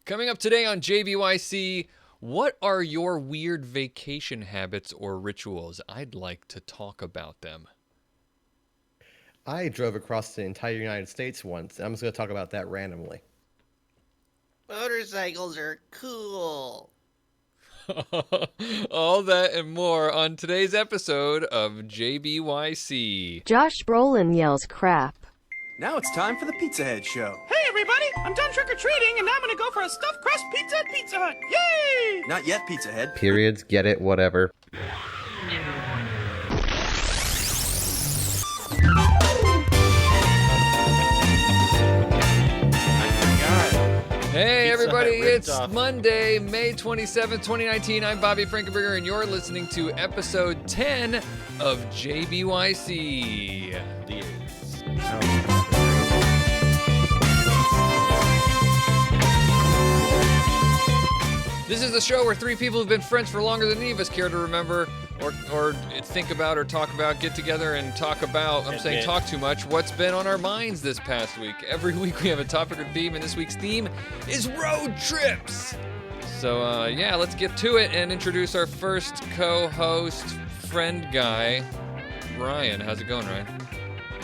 Coming up today on JBYC, what are your weird vacation habits or rituals? I'd like to talk about them. I drove across the entire United States once, and I'm just going to talk about that randomly. Motorcycles are cool. All that and more on today's episode of JBYC. Josh Brolin yells crap. Now it's time for the Pizza Head Show. Hey everybody, I'm done trick-or-treating and now I'm gonna go for a stuffed crust pizza at Pizza Hut. Yay! Not yet, Pizza Head. Periods, get it, whatever. Hey Pizza everybody, Hut ripped it's off. Monday, May 27th, 2019. I'm Bobby Frankenberger and you're listening to episode 10 of JBYC. This is the show where three people who've been friends for longer than any of us care to remember or think about or talk about, get together and talk about, I'm saying talk too much, what's been on our minds this past week. Every week we have a topic or theme, and this week's theme is road trips. So, yeah, let's get to it and introduce our first co-host, friend guy, Ryan. How's it going, Ryan?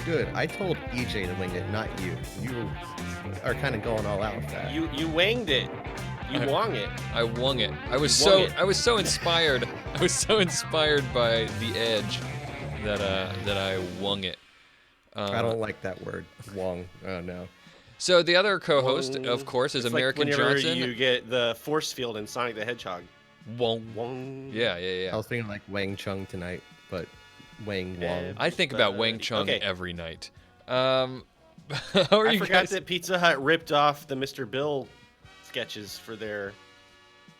Good. I told EJ to wing it, not you. You are kind of going all out with that. You wanged it. You wong it. I wung it. I was wung so inspired. I was so inspired by The Edge that I wung it. I don't like that word, wong. Oh, no. So the other co-host, of course, is It's American like whenever Johnson. you get the force field in Sonic the Hedgehog. Wong. Wong. Yeah. I was thinking like Wang Chung tonight, but Wang Wong. I think about Wang Chung okay. every night. How are I you forgot guys? that Pizza Hut ripped off the Mr. Bill sketches for their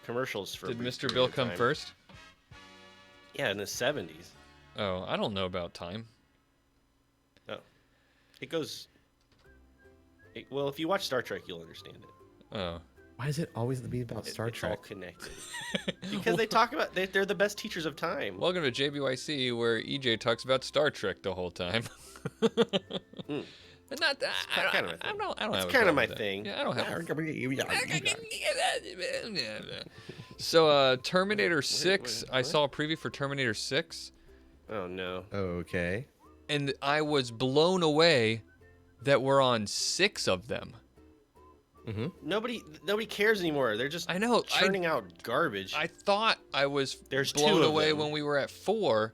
commercials for a Did brief Mr. period Bill of come time. first? Yeah, in the 70s. Oh, I don't know about time. Oh. It goes... well, if you watch Star Trek, you'll understand it. Oh. Why is it always to be about Star It's all Trek? connected. Because they talk about... They're the best teachers of time. Welcome to JBYC, where EJ talks about Star Trek the whole time. But not that. kind of my thing. I don't have It's a kind problem of my with that. thing. Yeah, I don't have. Yeah. So, Terminator 6, I what? saw a preview for Terminator 6, Oh, no. Okay. and I was blown away that we're on 6 of them. Nobody cares anymore. They're just I know, churning out garbage. I thought I was There's blown 2 of away them. when we were at 4,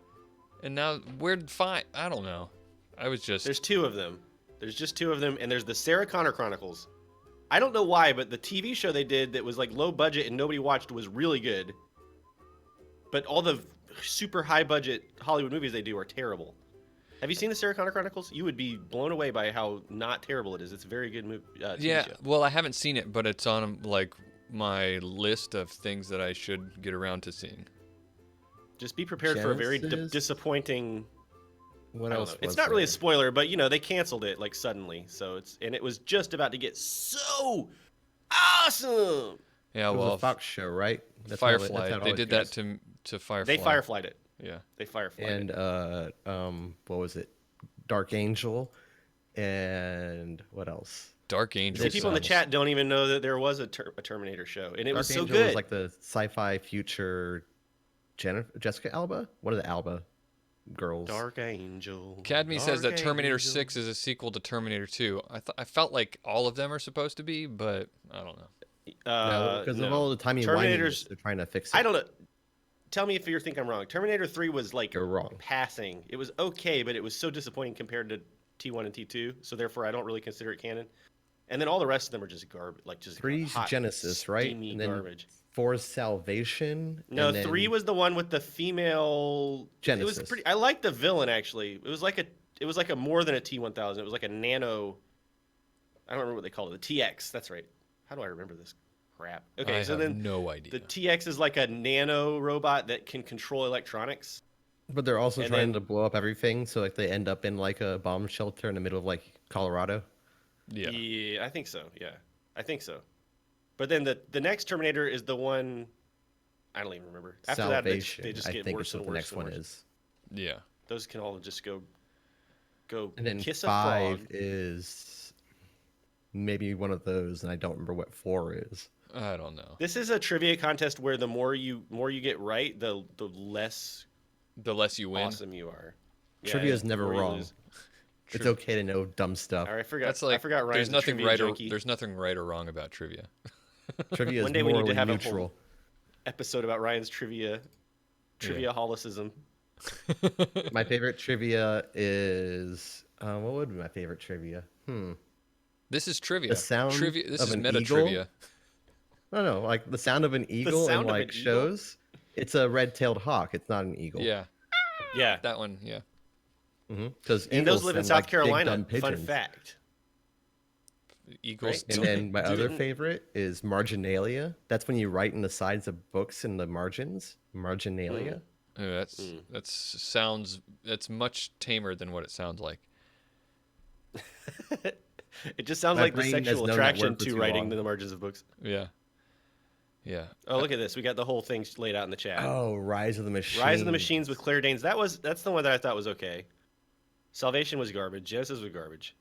and now we're 5. I don't know. I was just... There's 2 of them. There's just 2 of them, and there's the Sarah Connor Chronicles. I don't know why, but the TV show they did that was like low budget and nobody watched was really good. But all the super high budget Hollywood movies they do are terrible. Have you seen the Sarah Connor Chronicles? You would be blown away by how not terrible it is. It's a very good movie. Yeah, show. well, I haven't seen it, but it's on like my list of things that I should get around to seeing. Just be prepared for a very Genesis? disappointing. What I don't else? know. It's was not really a there? spoiler, but they canceled it like suddenly. So it was just about to get so awesome. Yeah, It was well, a Fox show, right? That's how Firefly. how it They always did goes. that to Firefly. They fireflied it. Yeah. They fireflied it. And what was it? Dark Angel, and what else? Dark Angel. See, people in the sounds- chat don't even know that there was a Terminator show, and it Dark was so Angel good. was like the sci-fi future Jessica Alba. What are the Alba girls? Dark Angel. Cadme says that Dark Terminator Angel. 6 is a sequel to Terminator 2. I felt like all of them are supposed to be, but I don't know. No, because of no. all the timey Terminators- they're trying to fix it. I don't know. Tell me if you think I'm wrong. Terminator 3 was like You're wrong. passing. It was okay, but it was so disappointing compared to T1 and T2. So therefore, I don't really consider it canon. And then all the rest of them are just garbage, like just Three's hot, Genesis, right? steamy And then garbage. Four's Salvation. No, and then 3 was the one with the female. It was Genesis. pretty. I liked the villain actually. It was like a more than a T1000. It was like a nano. I don't remember what they called it. The TX. That's right. How do I remember this crap? Okay, I so have then no idea. the TX is like a nano robot that can control electronics. But they're also and trying then- to blow up everything, so like they end up in like a bomb shelter in the middle of like Colorado. Yeah. Yeah, I think so. Yeah, I think so. But then the next Terminator is the one. I don't even remember. After Salvation. that, they just I get think worse is and what the worse next and one worse. is. Yeah. Those can all just go And then kiss a 5 frog. is maybe one of those, and I don't remember what 4 is. I don't know. This is a trivia contest where the more you get right, the less you win. awesome you are. Trivia is the never more you wrong. lose. It's okay to know dumb stuff. All right, I forgot. That's like I forgot Ryan's there's nothing trivia right junkie. there's nothing right or wrong about trivia. Trivia is One day we need to morally have a neutral. whole episode about Ryan's trivia holicism. My favorite trivia is what would be my favorite trivia? This is trivia. The sound trivia. This of is an meta eagle? trivia. No, like the sound of an eagle sound in of an like eagle? shows. It's a red-tailed hawk. It's not an eagle. Yeah, Yeah, that one. Yeah. Because and those live in South Carolina. Fun Pigeons. fact. Eagles. Right? And then my other Dude. favorite is marginalia. That's when you write in the sides of books in the margins. Marginalia. Oh, that's much tamer than what it sounds like. It just sounds My like the brain has sexual known that attraction word for to too writing long. in the margins of books. Yeah. Yeah. Oh, look at this. We got the whole thing laid out in the chat. Oh, Rise of the Machines. Rise of the Machines with Claire Danes. That's the one that I thought was okay. Salvation was garbage. Genesis was garbage.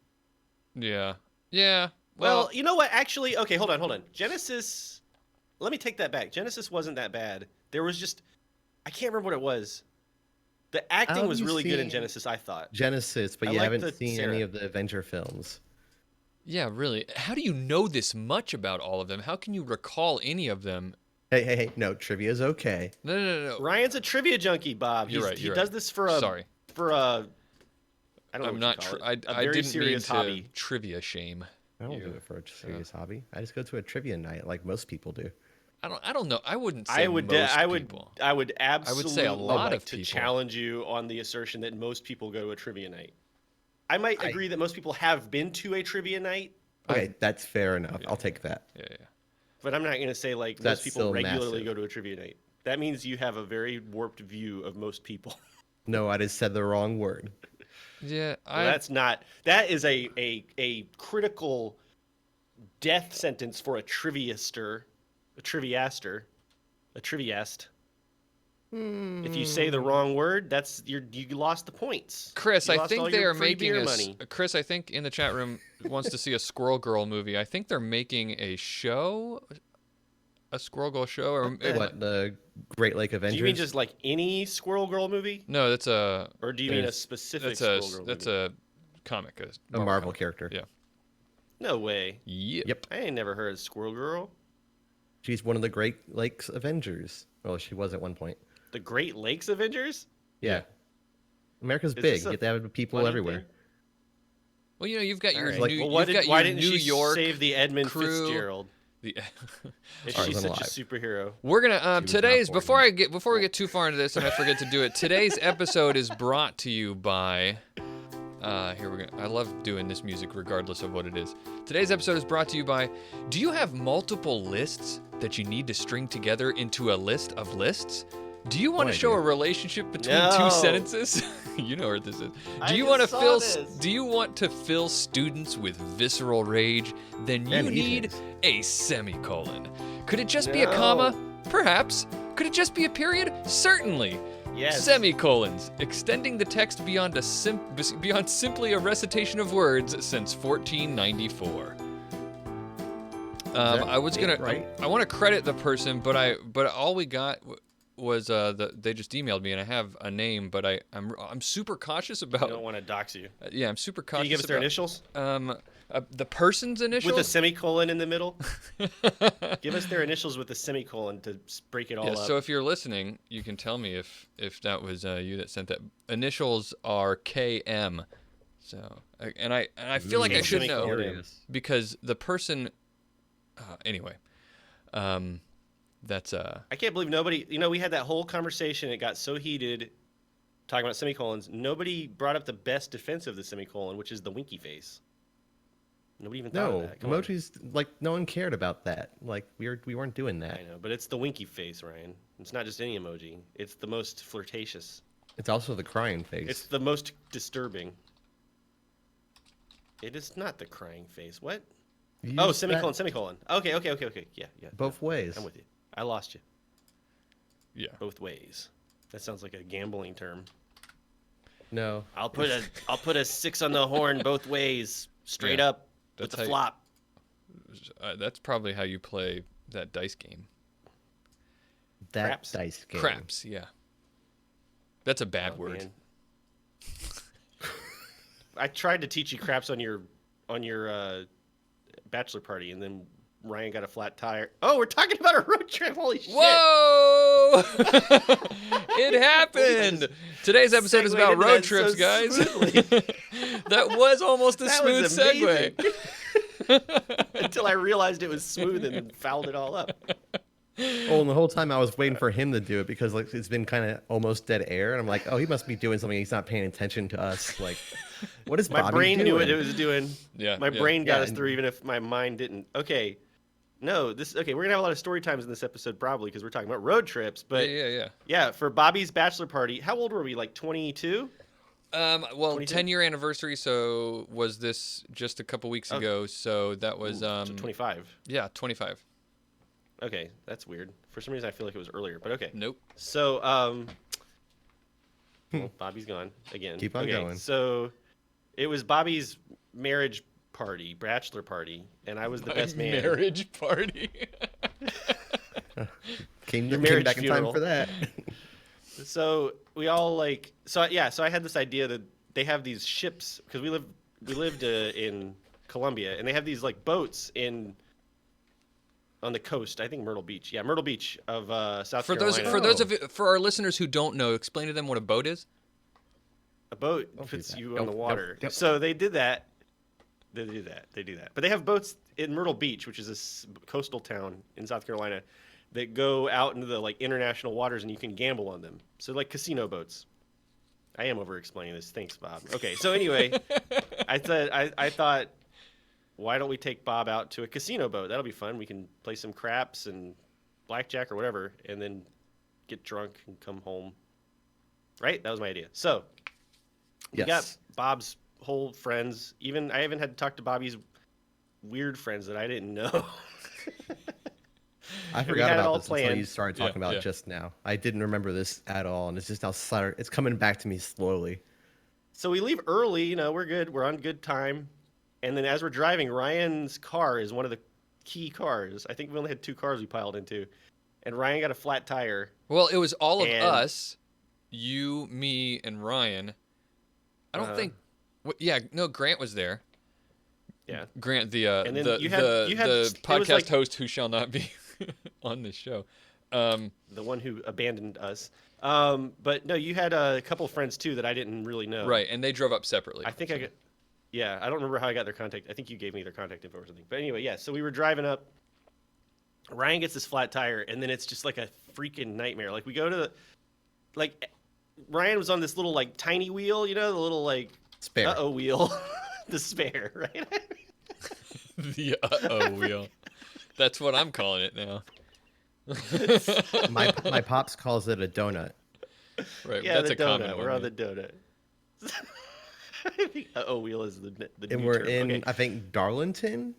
Yeah. Yeah. Well, you know what? Actually, okay, hold on. Genesis. Let me take that back. Genesis wasn't that bad. There was just, I can't remember what it was. The acting Have was you really good in seen Genesis, I thought. Genesis, but I you like haven't the seen Sarah. any of the Avenger films. yeah, really. How do you know this much about all of them? How can you recall any of them? Hey, no, trivia is okay. No. Ryan's a trivia junkie, Bob. You're right, He you're does right. this for a Sorry. I don't know I'm what not. you call I it. A very didn't serious mean hobby. to trivia shame. I don't do it for a serious hobby. I just go to a trivia night like most people do. I don't know. I wouldn't say most people. I would absolutely say a lot like of to people. challenge you on the assertion that most people go to a trivia night. I might agree that most people have been to a trivia night, Okay, that's fair enough. I'll take that. Yeah. but I'm not going to say like That's most people still regularly massive. go to a trivia night. That means you have a very warped view of most people. No, I just said the wrong word. Yeah. Well, that's not. That is a critical death sentence for a triviaster, a triviaster, a triviast. If you say the wrong word, that's you lost the points. Chris, You I lost all think they your are free making beer a money. Chris, I think in the chat room wants to see a Squirrel Girl movie. I think they're making a show, a Squirrel Girl show, or What, the Great Lake Avengers? Do you mean just like any Squirrel Girl movie, no? That's a or do you mean a there's- specific that's Squirrel a Girl that's movie? a comic, a Marvel comic. character? Yeah. No way. Yep. I ain't never heard of Squirrel Girl. She's one of the Great Lakes Avengers. Well, she was at one point. The Great Lakes Avengers? Yeah. America's Is big. this You a get to have people funny everywhere. thing? Well, you've got your Alright. Like, New, Well, why you've got did, why your didn't New she York save the Edmund crew. Fitzgerald? The, Is Alright, she I'm such alive. a superhero? We're gonna was today's not before we get too far into this and I forget to do it. Today's episode is brought to you by. Here we're gonna. I love doing this music regardless of what it is. Today's episode is brought to you by. Do you have multiple lists that you need to string together into a list of lists? Do you want Oh, to I show do. a relationship between No. two sentences? You know where this is. I Do you just want to saw fill? this. Do you want to fill students with visceral rage? Then you And need evenings. a semicolon. Could it just be a comma? Perhaps. Could it just be a period? Certainly. Yes. Semicolons, extending the text beyond beyond simply a recitation of words since 1494. that I was gonna. it, right? I want to credit the person, but all we got was they just emailed me and I have a name, but I'm super cautious I about. don't want to dox you. Yeah, I'm super Can cautious. you give us their about, initials? The person's initials. With a semicolon in the middle? Give us their initials with a semicolon to break it all Yeah, up. so if you're listening, you can tell me if that was you that sent that. Initials are KM. So and I feel like I should know Semicolon. because the person. Anyway, that's I can't believe nobody, we had that whole conversation. It got so heated talking about semicolons. Nobody brought up the best defense of the semicolon, which is the winky face. Nobody even thought of No, that. Come on. emojis, like, no one cared about that. Like, we weren't doing that. I know, but it's the winky face, Ryan. It's not just any emoji. It's the most flirtatious. It's also the crying face. It's the most disturbing. It is not the crying face. What? You Oh, use semicolon, that semicolon. Okay. Yeah. both ways. I'm with you. I lost you. yeah. Both ways. That sounds like a gambling term. No. I'll put a 6 on the horn both ways, straight Yeah, up with that's the how you- flop. That's probably how you play that dice game. That Craps? dice game. Craps, yeah. That's a bad Oh, word. man. I tried to teach you craps on your bachelor party, and then Ryan got a flat tire. Oh, we're talking about a road trip. Holy shit! Whoa! It happened. Today's episode is Segued about into road that trips, so guys. smoothly. That was almost a That smooth was segue. amazing. Until I realized it was smooth and fouled it all up. Oh, and the whole time I was waiting for him to do it because like it's been kind of almost dead air, and I'm like, oh, he must be doing something. He's not paying attention to us. Like, what is My Bobby brain doing? knew what it was doing. Yeah, My yeah. brain got Yeah, us through, even if my mind didn't. Okay. No, okay. We're gonna have a lot of story times in this episode, probably because we're talking about road trips. But Yeah. for Bobby's bachelor party, how old were we? Like 22? Well, 22? 10-year anniversary. So was this just a couple weeks ago? So that was So 25. yeah, 25. Okay, that's weird. For some reason, I feel like it was earlier, but okay. Nope. So, well, Bobby's gone again. Keep on Okay, going. So, it was Bobby's marriage party, bachelor party, and I was the best man. Marriage party. Came marriage back in funeral. time for that. So we all like, so I had this idea that they have these ships because we lived in Colombia, and they have these like boats on the coast. I think Myrtle Beach. Yeah, Myrtle Beach of South Carolina. For our listeners who don't know, explain to them what a boat is. A boat Don't do puts that. you on Don't- the don't- water. don't. So they did that. They do that. But they have boats in Myrtle Beach, which is a coastal town in South Carolina, that go out into the like international waters, and you can gamble on them. So like casino boats. I am over explaining this. Thanks, Bob. Okay, so anyway, I thought, why don't we take Bob out to a casino boat? That'll be fun. We can play some craps and blackjack or whatever, and then get drunk and come home. Right? That was my idea. So we got Yes. Bob's whole friends. I even had to talk to Bobby's weird friends that I didn't know. I we forgot had it all about this until planned. you started talking Yeah, about yeah. it just now. I didn't remember this at all, and it's just now it's coming back to me slowly. So we leave early, we're good. We're on good time. And then as we're driving, Ryan's car is one of the key cars. I think we only had 2 cars we piled into. And Ryan got a flat tire. Well, it was all of And- us, you, me, and Ryan. I don't think. Yeah, no, Grant was there. Yeah. Grant, the And then the you had- the, you had- the it was podcast like- host who shall not be on this show. The one who abandoned us. But no, you had a couple friends too that I didn't really know. Right, and they drove up separately. I think I got. Yeah, I don't remember how I got their contact. I think you gave me their contact info or something. But anyway, yeah. So we were driving up. Ryan gets this flat tire, and then it's just like a freaking nightmare. Like we go to, Ryan was on this little like tiny wheel, the little like Spare. wheel, the spare, right? The uh-oh wheel. That's what I'm calling it now. My pops calls it a donut. Right, Yeah, that's the a donut. common We're one. on the donut. I think wheel is the And new we're term. in, Okay. I think, Darlington.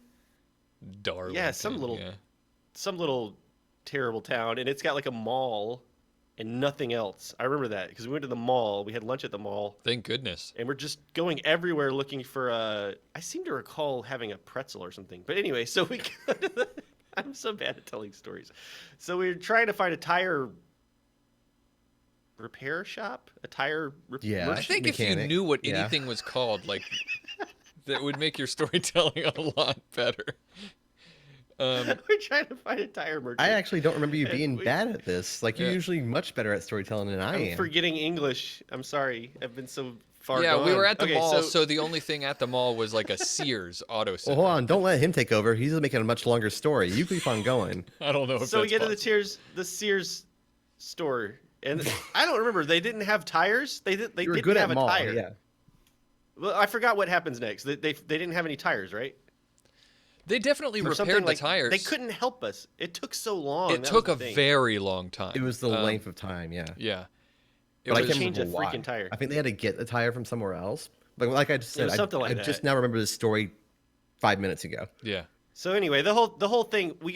Darwin. Yeah, some little terrible town, and it's got like a mall and nothing else. I remember that because we went to the mall. We had lunch at the mall, Thank goodness. and we're just going everywhere looking for I seem to recall having a pretzel or something. But anyway, so we go to the. I'm so bad at telling stories. So we were trying to find a tire repair shop, a tire. Yeah. I think if you Mechanic. knew what Yeah. anything was called, like, that would make your storytelling a lot better. We're trying to find a tire merchant. I actually don't remember you And being we- bad at this. Like, you're Yeah. usually much better at storytelling than I I'm am. forgetting English. I'm sorry. I've been so far Yeah, we gone. were at the Okay, mall, so the only thing at the mall was like a Sears auto Well, center. hold on. Don't let him take over. He's making a much longer story. You keep on going. I don't know if So we that's get to the Sears store, and I don't remember. They didn't have tires. They You were didn't good have at a mall. tire. Yeah. Well, I forgot what happens next. They didn't have any tires, right? They definitely Or repaired something the like tires. they couldn't help us. It took so long. It That took a was the thing. very long time. It was the length of time. Yeah. Yeah. It But I was, can't change a remember why. freaking tire. I think they had to get the tire from somewhere else. Like I just It said, was something like I that. just now remember this story 5 minutes ago. yeah. So anyway, the whole thing we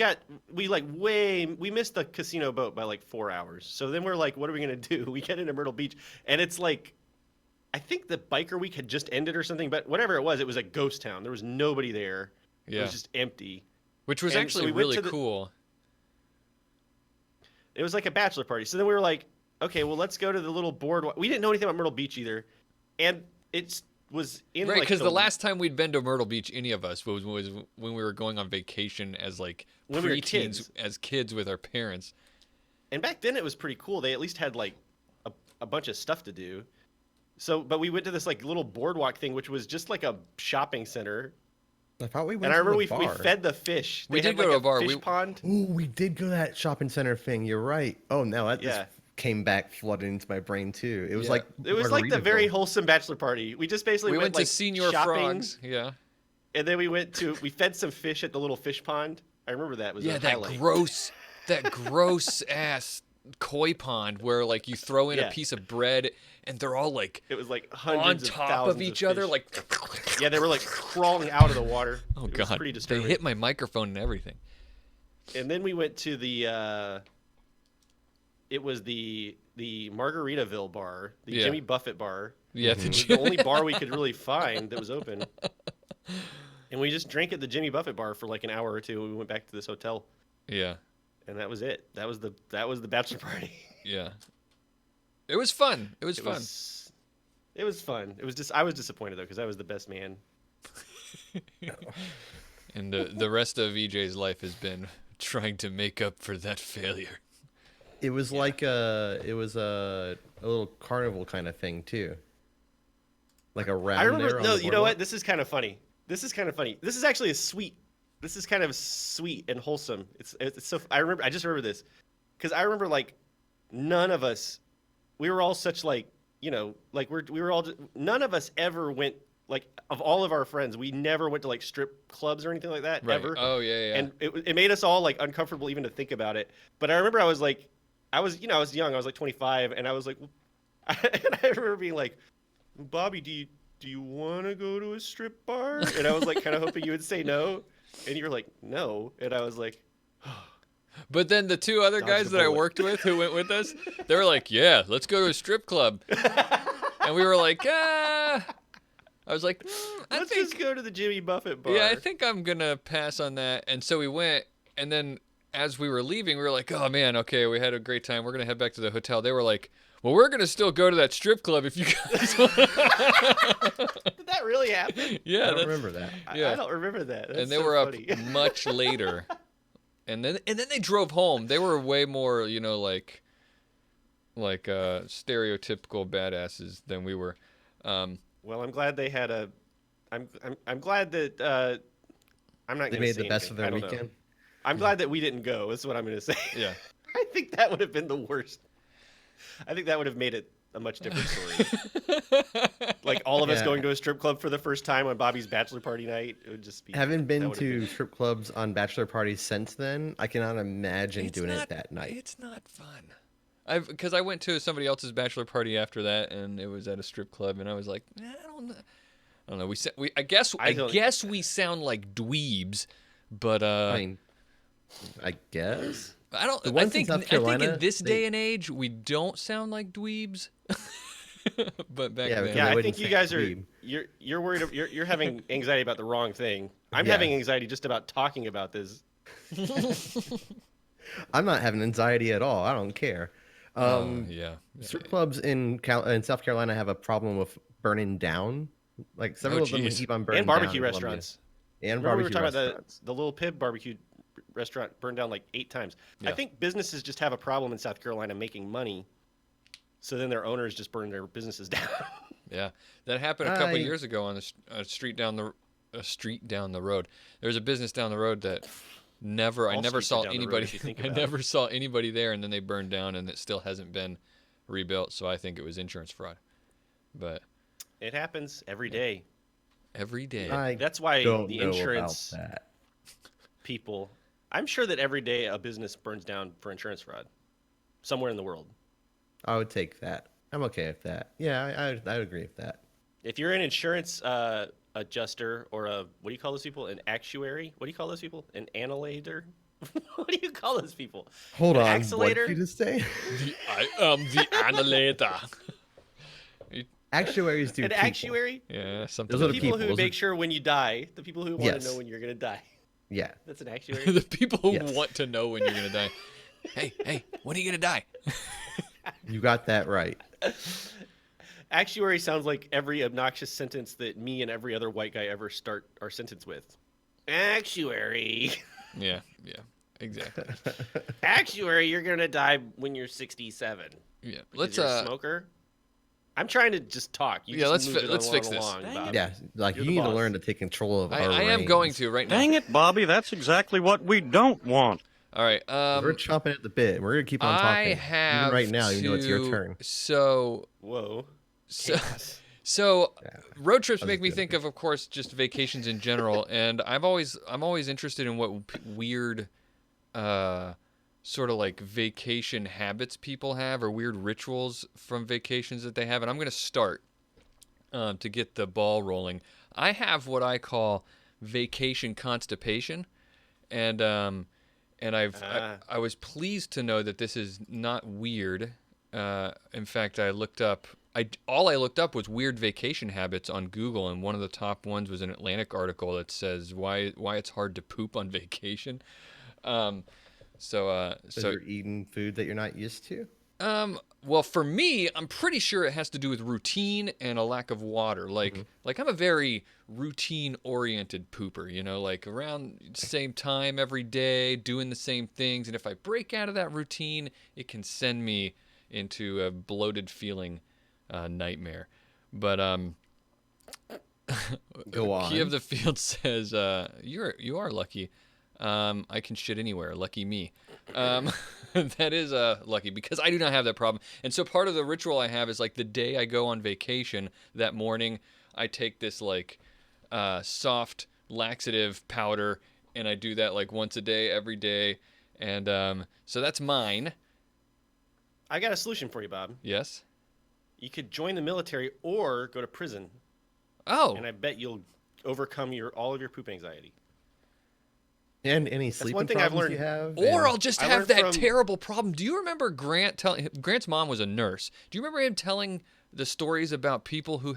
missed the casino boat by like 4 hours. So then we're like, what are we gonna do? We get into Myrtle Beach, and it's like, I think the biker week had just ended or something, but whatever it was a ghost town. There was nobody there. It Yeah. was just empty. Which was And so actually we went really to the- cool. It was like a bachelor party. So then we were like, okay, well, let's go to the little boardwalk. We didn't know anything about Myrtle Beach either, and it was in Right, like because the last time we'd been to Myrtle Beach, any of us, was when we were going on vacation as like When we were preteens, kids. as kids with our parents. And back then it was pretty cool. They at least had like a bunch of stuff to do. So, but we went to this like little boardwalk thing, which was just like a shopping center. I thought we went And I to remember the we bar. fed the fish. We They did had, go like, to a bar. fish pond. Ooh, we did go to that shopping center thing. You're right. Oh, no, that Yeah. just came back flooded into my brain too. It was Yeah. like It was like the very Margaritaville. wholesome bachelor party. We just basically We went to like Senior shopping, Frogs. Yeah. and then we fed some fish at the little fish pond. I remember that was Yeah, a that highlight. gross ass koi pond where like you throw in Yeah. a piece of bread and they're all like It was like on hundreds top thousands of each other, fish. like. Yeah, they were like crawling out of the water. Oh It was god, pretty they disturbing. hit my microphone and everything. And then we went to the it was the Margaritaville bar, the Yeah. Jimmy Buffett bar. Yeah, It was the only bar we could really find that was open. And we just drank at the Jimmy Buffett bar for like an hour or two. We went back to this hotel, yeah, and that was it. That was the bachelor party. yeah. It was fun. It was It fun. it was fun. It was just I was disappointed though because I was the best man. And the rest of EJ's life has been trying to make up for that failure. It was like a little carnival kind of thing too. Like a round I remember. there on No, the you know what? boardwalk. This is kind of funny. This is actually a sweet. This is kind of sweet and wholesome. It's so. I just remember this because I remember like none of us. We were all such like like we were all. None of us ever went like of all of our friends. We never went to like strip clubs or anything like that ever. Oh yeah, yeah. And it made us all like uncomfortable even to think about it. But I remember I was young. I was like 25, and I was like, and I remember being like, Bobby, do you want to go to a strip bar? And I was like kind of hoping you would say no, and you were like no, and I was like, But then the two other Dodged guys the that I bullet. worked with who went with us, they were like, "Yeah, let's go to a strip club," and we were like, "Ah." I was like, I let's think, just go to the Jimmy Buffett bar. yeah, I think I'm gonna pass on that. And so we went, and then as we were leaving, we were like, "Oh man, okay, we had a great time. We're gonna head back to the hotel." They were like, "Well, we're gonna still go to that strip club if you guys want." Did that really happen? Yeah, I don't that's, remember that. Yeah. I don't remember that. That's and they so were funny. up much later, and then they drove home. They were way more, like stereotypical badasses than we were. Well, I'm glad they had a. I'm glad that I'm not. They gonna made say the best of anything. their I don't know. weekend. I'm glad that we didn't go. Is what I'm going to say. Yeah. I think that would have been the worst. I think that would have made it a much different story. Like all of us Yeah. going to a strip club for the first time on Bobby's bachelor party night. It would just be. Having that been would have to strip clubs on bachelor parties since then, I cannot imagine It's doing not- it that night. It's not fun. Because I went to somebody else's bachelor party after that, and it was at a strip club, and I was like, I don't know. I guess we sound like dweebs, but I mean, I guess. I don't. the I ones in think South in Carolina, this they- day and age, we don't sound like dweebs. But back Yeah, then, because Yeah, I I wouldn't think you say guys are. dweeb. You're worried. You're having anxiety about the wrong thing. I'm Yeah. having anxiety just about talking about this. I'm not having anxiety at all. I don't care. yeah. Strip clubs in South Carolina have a problem with burning down. Like several of them geez. keep on burning And barbecue down in Columbia. restaurants. And Remember we were barbecue talking about restaurants. the little Pib barbecue restaurant burned down like 8 times. I Yeah. think businesses just have a problem in South Carolina making money. So then their owners just burn their businesses down. Yeah, that happened a couple I- years ago on a street down the road. There's a business down the road that I never streets are saw down the road anybody. if you think I about it. never saw anybody there, and then they burned down, and it still hasn't been rebuilt. So I think it was insurance fraud. But It happens every day. every day, I That's why don't the know insurance about that. people. I'm sure that every day a business burns down for insurance fraud somewhere in the world. I would take that. I'm okay with that. Yeah, I would agree with that. If you're an insurance adjuster or what do you call those people? An actuary? What do you call those people? An annihilator? What do you call those people? Hold An on. What accelerator? did you just say? I am the annihilator. Actuaries do An people. actuary? Yeah, something. Those are The the people people. who Those are- make sure when you die. The people who want Yes. to know when you're going to die. Yeah. That's an actuary. The people who Yes. want to know when you're gonna die. Hey, when are you gonna die? You got that right. Actuary sounds like every obnoxious sentence that me and every other white guy ever start our sentence with. Actuary. Yeah, exactly. Actuary, you're gonna die when you're 67. Yeah, Because you're a smoker. I'm trying to just talk. You just move it let's fix this. Bob. Yeah, like You're you the need to boss. learn to take control of our I am reins. going to right now. Dang it, Bobby, that's exactly what we don't want. All right. We're chomping at the bit. We're gonna keep on talking. I have Even right now, you know it's your to- turn. So Whoa. So Yeah. road trips That was make me good. think of course, just vacations in general, and I'm always interested in what weird, sort of like vacation habits people have, or weird rituals from vacations that they have, and I'm gonna start to get the ball rolling. I have what I call vacation constipation, and I was pleased to know that this is not weird. In fact, I looked up. All I looked up was weird vacation habits on Google, and one of the top ones was an Atlantic article that says why it's hard to poop on vacation. So You're eating food that you're not used to. well, for me, I'm pretty sure it has to do with routine and a lack of water. Like I'm a very routine-oriented pooper, you know, like around the same time every day, doing the same things, and if I break out of that routine, it can send me into a bloated feeling nightmare. But Go on. Key of the Field says you are lucky. I can shit anywhere. Lucky me. That is lucky, because I do not have that problem. And so part of the ritual I have is like the day I go on vacation, that morning I take this like soft laxative powder, and I do that like once a day, every day. And so that's mine. I got a solution for you, Bob. Yes. You could join the military or go to prison, Oh. and I bet you'll overcome all of your poop anxiety. And any sleeping one thing I've problems you learned. have. Or and- I'll just I have learned that from- terrible problem. Do you remember Grant's mom was a nurse. Do you remember him telling the stories about people who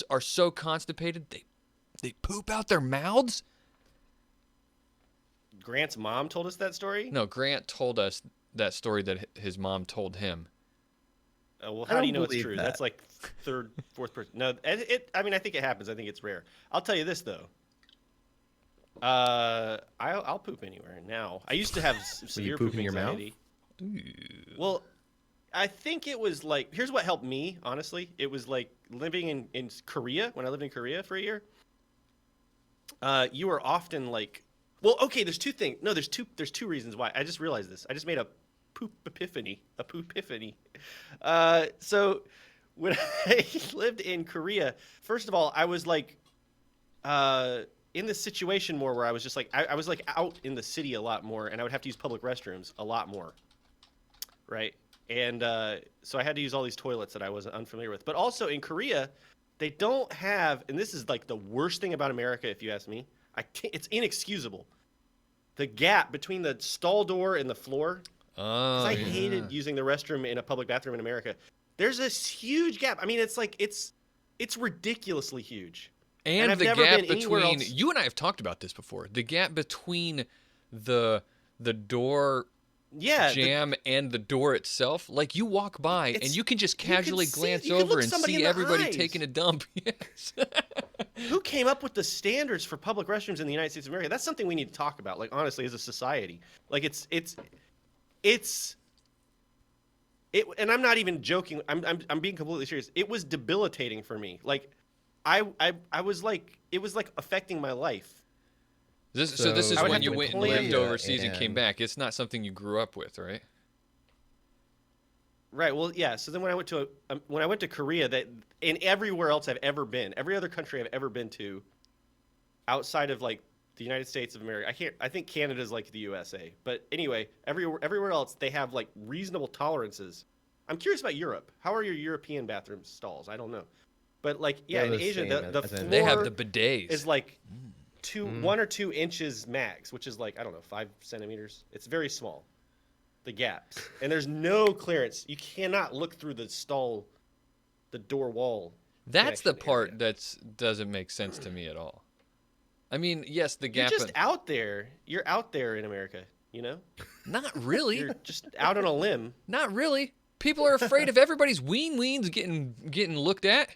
are so constipated they poop out their mouths? Grant's mom told us that story. No, Grant told us that story that his mom told him. Well, I how do don't you know it's believe true? that. That's like third, fourth person. No, I mean, I think it happens. I think it's rare. I'll tell you this though. I'll poop anywhere now. I used to have severe poop poop in your mouth? anxiety. Well, I think it was like, here's what helped me, honestly. It was like living in Korea, when I lived in Korea for a year. You were often like, well, okay, there's two things. No, there's two reasons why. I just realized this. I just made a poop epiphany. So when I lived in Korea, first of all, I was like, in this situation more where I was just like, I was like out in the city a lot more, and I would have to use public restrooms a lot more. Right. And so I had to use all these toilets that I wasn't unfamiliar with. But also in Korea, they don't have, and this is like the worst thing about America, if you ask me. It's inexcusable. The gap between the stall door and the floor. Oh, Because I hated using the restroom in a public bathroom in America. There's this huge gap. I mean, it's like it's ridiculously huge. And I've the never gap been anywhere between else. you and I have talked about this before. The gap between the door Yeah. jam and the door itself, like you walk by and It's- you can just you can casually see- glance you can over look and somebody in see the everybody eyes. taking a dump. Yes. Who came up with the standards for public restrooms in the United States of America? That's something we need to talk about. Like honestly, as a society, like it's and I'm not even joking. I'm being completely serious. It was debilitating for me. Like I was like, it was like affecting my life. So this is I would when have you to went and plan lived it, overseas and came and- back. It's not something you grew up with, right? Right. Well, yeah. So then when I went to Korea, that and everywhere else I've ever been, every other country I've ever been to, outside of like the United States of America, I think Canada's like the USA. But anyway, everywhere else they have like reasonable tolerances. I'm curious about Europe. How are your European bathroom stalls? I don't know. But like, yeah, They're in the Asia, same the as in- floor They have the bidets. is like 1 or 2 inches max, which is like, I don't know, 5 centimeters. It's very small. The gaps, and there's no clearance. You cannot look through the stall, the door wall. That's the connection part area. that doesn't make sense to me at all. I mean, yes, the You're gap. just out there. You're out there in America. You know, Not really. you're just out on a limb. Not really. People are afraid of everybody's weens getting looked at.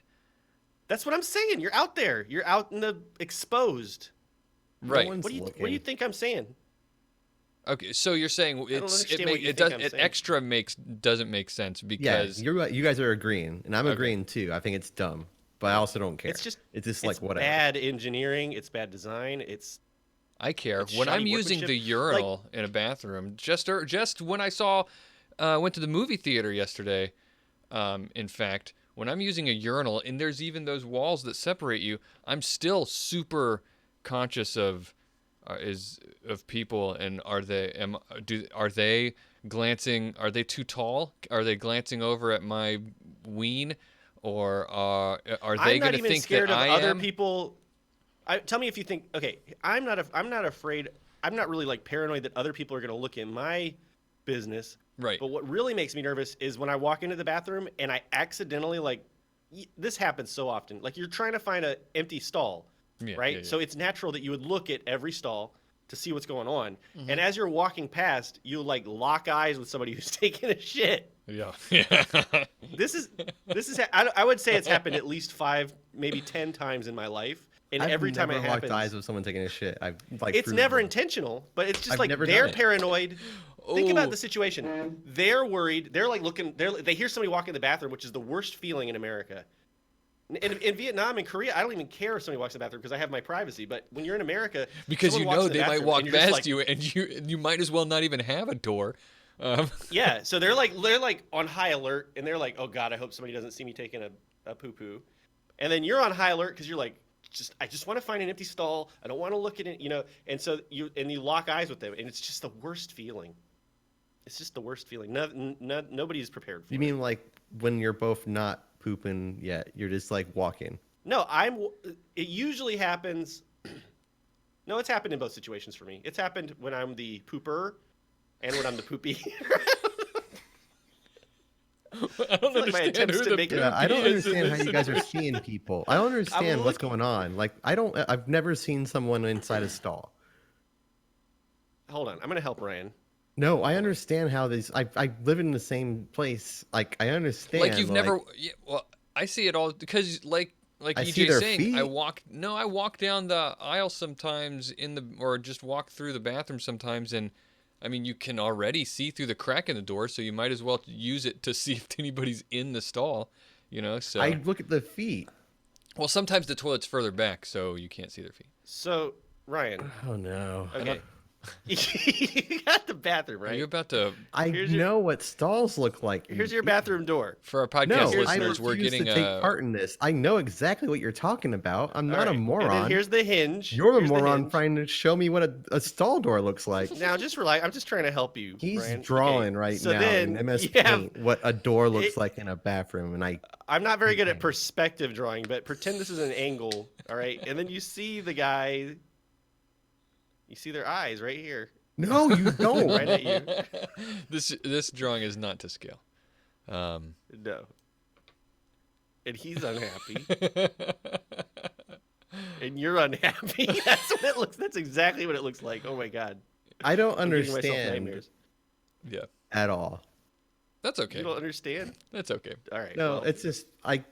That's what I'm saying. You're out there. You're out in the exposed. Right. one's What do you looking. think I'm saying? Okay, so you're saying don't understand what you it think does I'm it saying. extra doesn't make sense Yeah, because you guys are agreeing, and I'm Okay. agreeing too. I think it's dumb, but I also don't care. It's just like whatever. bad engineering. It's bad design. It's I care It's when I'm shoddy using the workmanship. urinal in a bathroom. Just when I went to the movie theater yesterday. In fact, when I'm using a urinal and there's even those walls that separate you, I'm still super conscious of people, and are they glancing? Are they too tall? Are they glancing over at my ween, or are they I'm going not to even think scared that of I other am? people. Tell me if you think. Okay, I'm not afraid. I'm not really like paranoid that other people are going to look in my business. Right. But what really makes me nervous is when I walk into the bathroom and I accidentally this happens so often. Like you're trying to find an empty stall, Yeah, right? yeah, yeah. So it's natural that you would look at every stall to see what's going on. Mm-hmm. And as you're walking past, you like lock eyes with somebody who's taking a shit. Yeah. This is I would say it's happened at least 5, maybe 10 times in my life. And I've every time never it locked happens, eyes with someone taking a shit. I've like it's proven never it. intentional, but it's just I've like never they're done it. paranoid. Think about Oh. the situation. They're worried. They're like looking. They hear somebody walk in the bathroom, which is the worst feeling in America. In Vietnam and Korea, I don't even care if somebody walks in the bathroom because I have my privacy. But when you're in America, Because someone you walks know in the they might bathroom walk and you're just past like, you, and you might as well not even have a door. Yeah, so they're like on high alert, and they're like, oh god, I hope somebody doesn't see me taking a poo poo, and then you're on high alert because you're like, I just want to find an empty stall. I don't want to look at it, you know. And so you lock eyes with them, and it's just the worst feeling. It's just the worst feeling. Nobody's prepared for You it. mean like when you're both not pooping yet? You're just like walking. No, it usually happens. No, it's happened in both situations for me. It's happened when I'm the pooper, and when I'm the poopy. I don't like my understand attempts who to the make it- Yeah, I don't poopy is in understand how this you guys are seeing people. I don't understand what's looking- going on. Like I've never seen someone inside a stall. Hold on, I'm gonna help Ryan. No, I understand how these. I live in the same place. Like I understand. Like you've never. Yeah, well, I see it all because like I see EJ's their saying, I feet. walk down the aisle sometimes or just walk through the bathroom sometimes, and I mean you can already see through the crack in the door, so you might as well use it to see if anybody's in the stall, you know. So I look at the feet. well, sometimes the toilet's further back, so you can't see their feet. So Ryan, Oh no. okay, you got the bathroom Are right. you about to? I Here's your- know what stalls look like. Here's your bathroom door. For our podcast No, I listeners, we're refuse getting to take part in this. I know exactly what you're talking about. I'm not All a right, moron. And then here's the hinge. You're the Here's moron hinge. trying to show me what a stall door looks like. Now just relax. I'm just trying to help you. He's Brian. drawing Okay, right so now then in MS you have- Paint what a door looks it- like in a bathroom, and I'm not very good at perspective drawing, but pretend this is an angle, all right? And then you see the guy. You see their eyes right here, no, you don't. right at you. this drawing is not to scale. No. And he's unhappy, and you're unhappy. That's what it looks. That's exactly what it looks like. Oh my god. I don't I'm giving myself understand nightmares. Yeah, at all. that's okay. You don't understand? That's okay. All right. No, well, it's just I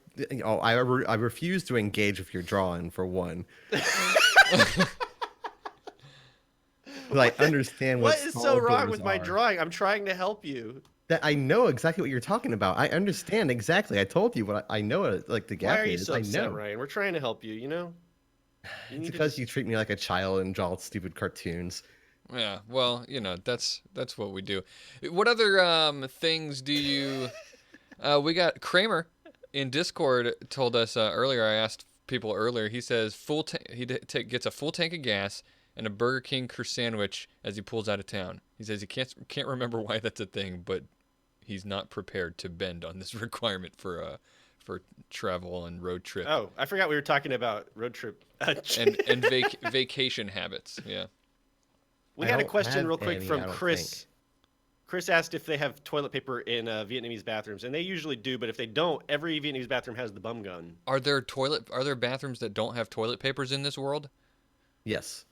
refuse to engage with your drawing for one. I understand what is stall so wrong doors with my are. drawing? I'm trying to help you. That I know exactly what you're talking about. I understand exactly. I told you what I know. Like the Why gap are you is. so I upset, know. Ryan? We're trying to help you. You know. You It's need to because just- you treat me like a child and draw stupid cartoons. Yeah, well, you know, that's what we do. What other things do you? We got Kramer in Discord told us earlier. I asked people earlier. He says gets a full tank of gas and a Burger King sandwich as he pulls out of town. He says he can't remember why that's a thing, but he's not prepared to bend on this requirement for travel and road trip Oh, I forgot we were talking about road trip. and vacation habits. Yeah. We I had a don't question have real quick any, from I don't Chris. think. Chris asked if they have toilet paper in Vietnamese bathrooms, and they usually do. But if they don't, every Vietnamese bathroom has the bum gun. Are there bathrooms that don't have toilet papers in this world? Yes.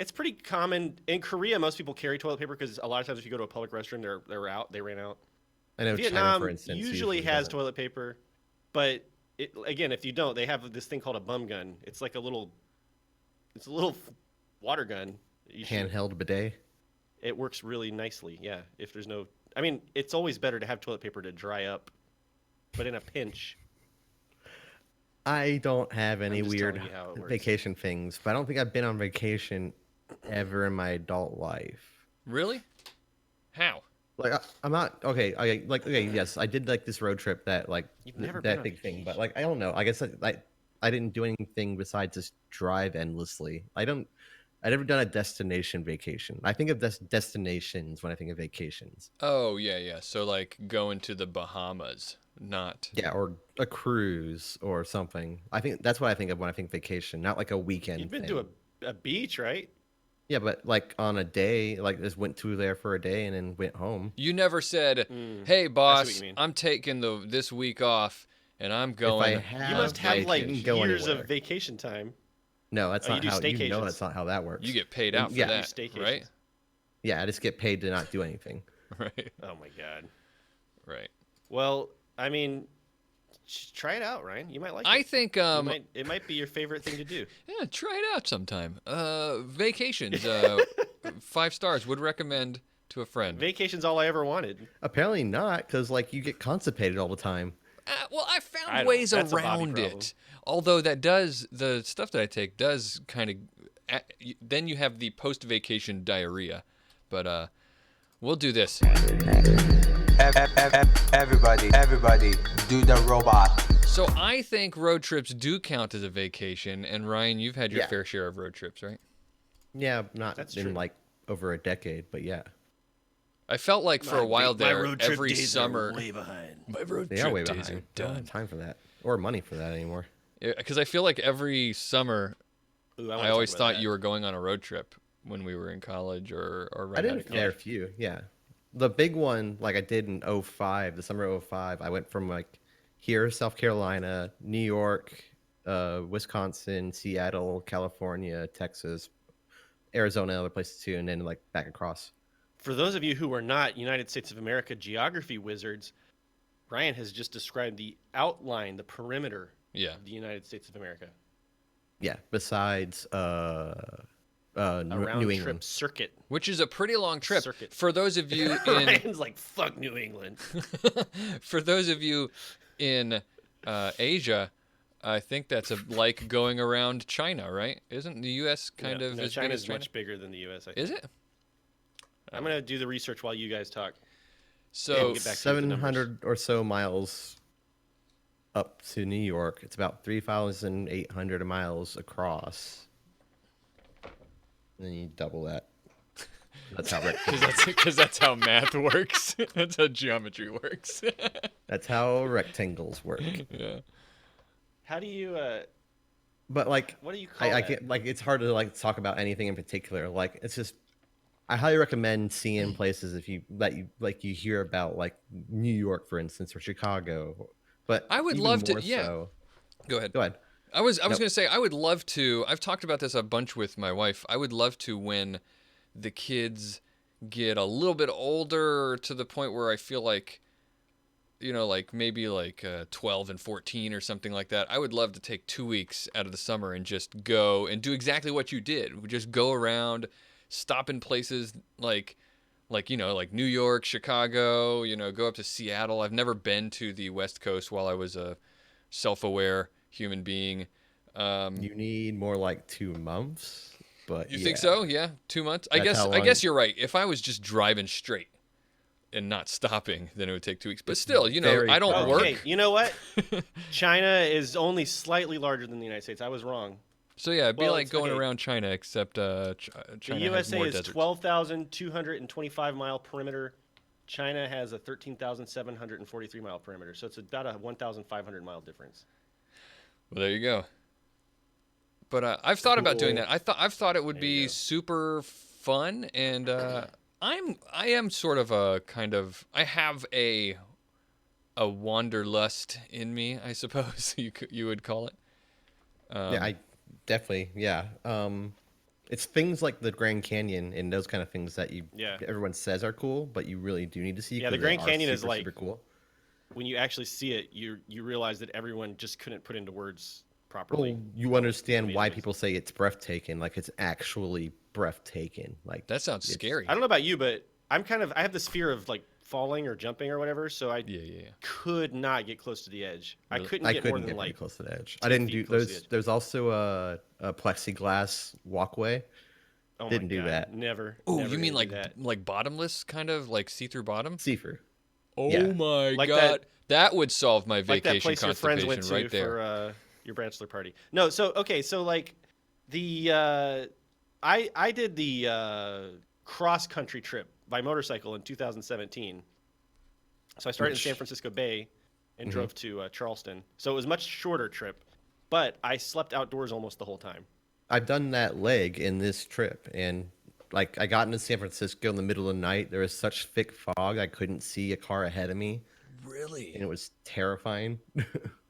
It's pretty common in Korea. Most people carry toilet paper because a lot of times if you go to a public restroom, they ran out. I know Vietnam China, for instance, usually has doesn't. toilet paper, but again, if you don't, they have this thing called a bum gun. It's like a little water gun. Handheld bidet. It works really nicely. Yeah, if there's no, I mean, it's always better to have toilet paper to dry up, but in a pinch. I don't have any I'm just weird telling you how it works. vacation things, but I don't think I've been on vacation ever in my adult life. Really? How? Like I'm not okay. Yes, I did like this road trip that like You've never been that on big thing, but vacation. like I don't know. I guess I didn't do anything besides just drive endlessly. I never done a destination vacation. I think of destinations when I think of vacations. Oh, yeah. So like going to the Bahamas, not. Yeah, or a cruise or something. I think that's what I think of when I think vacation, not like a weekend. You've been thing. to a beach, right? Yeah, but like on a day, like just went to there for a day and then went home. You never said, "Hey, what boss, you mean. I'm taking this week off and I'm If I going." have, You must have like can go years anywhere. of vacation time. No, that's Oh, you not do how you know staycations. that's not how that works. You get paid out for Yeah. that, Staycations. right? Yeah, I just get paid to not do anything. Right. Oh my god. Right. Well, I mean, try it out, Ryan. You might like it. I think It might be your favorite thing to do. yeah, try it out sometime. Vacations, 5 stars. Would recommend to a friend. Vacation's all I ever wanted. Apparently not, because like you get constipated all the time. Well, I found I don't- ways that's a Bobby around problem. it. Although the stuff that I take does kind of. Then you have the post-vacation diarrhea, but we'll do this. Everybody, do the robot. So I think road trips do count as a vacation, and Ryan, you've had your Yeah. fair share of road trips, right? Yeah, not That's in true. like over a decade, but yeah, I felt like for a while there, every summer, way behind. my road they are trip way days behind. are I don't done. have time for that or money for that anymore. Because I feel like every summer, Ooh, I always thought you were going on a road trip when we were in college or right I did out a of fair college. few, yeah. The big one, like I did in '05, the summer of '05, I went from like here, South Carolina, New York, Wisconsin, Seattle, California, Texas, Arizona, other places too, and then like back across. For those of you who are not United States of America geography wizards, Ryan has just described the outline, the perimeter Yeah. of the United States of America. Yeah, besides A New round England. trip circuit. Which is a pretty long trip. Circuit. For those of you in Ryan's like, fuck New England. for those of you in Asia, I think that's like going around China, right? Isn't the U.S. kind of no, as big as China's China? much bigger than the U.S. I think. Is it? I'm going to do the research while you guys talk. So get back to you with the numbers. 700 or so miles up to New York. It's about 3,800 miles across. And then you double that. That's how because that's how math works. That's how geometry works. that's how rectangles work. Yeah. How do you, But like, what do you call I that? can't like. It's hard to like talk about anything in particular. Like, it's just. I highly recommend seeing places if you you hear about like New York, for instance, or Chicago. But I would even love to- more yeah. so- Go ahead. Go ahead. I was Nope. going to say I would love to. I've talked about this a bunch with my wife. I would love to when the kids get a little bit older to the point where I feel like like maybe like 12 and 14 or something like that. I would love to take 2 weeks out of the summer and just go and do exactly what you did. We just go around, stop in places like New York, Chicago, go up to Seattle. I've never been to the West Coast while I was a self-aware human being. You need more like 2 months. But You yeah. think so? Yeah, 2 months. I That's how guess long- you're right. If I was just driving straight and not stopping, then it would take 2 weeks. But still, very I don't far. Okay, work. you know what? China is only slightly larger than the United States. I was wrong. So yeah, it'd be Well, like it's going okay. around China, except The China has USA more is deserts. 12,225 mile perimeter. China has a 13,743 mile perimeter. So it's about a 1,500 mile difference. Well, there you go. But I've thought about doing Cool. that. I've thought it would There you be go. super fun, and I am sort of a kind of I have a wanderlust in me, I suppose you would call it. Yeah, I definitely, yeah. It's things like the Grand Canyon and those kind of things that Yeah. everyone says are cool, but you really do need to see. Yeah, the 'cause they Grand are Canyon is super, like super cool. when you actually see it, you realize that everyone just couldn't put into words properly. Well, you understand amazing why it is. people say it's breathtaking. Like it's actually breathtaking. Like That sounds it's- scary. I don't know about you, but I have this fear of like falling or jumping or whatever, so I Yeah. could not get close to the edge. I Really? couldn't I get couldn't more get than very like close to the edge. 10 I didn't feet do close to the those. edge. There's also a plexiglass walkway. oh didn't my do God, that. Never. Oh, never you mean gonna do like that. bottomless kind of like see-through bottom? See-through. Oh Yeah. my Like God. That would solve my like vacation that place your friends constipation went to right there. for your bachelor party. No, so okay, so like the I did the cross country trip by motorcycle in 2017. So I started in San Francisco Bay and drove to Charleston. So it was a much shorter trip, but I slept outdoors almost the whole time. I've done that leg in this trip, and like I got into San Francisco in the middle of the night. There was such thick fog I couldn't see a car ahead of me, and Really? it was terrifying.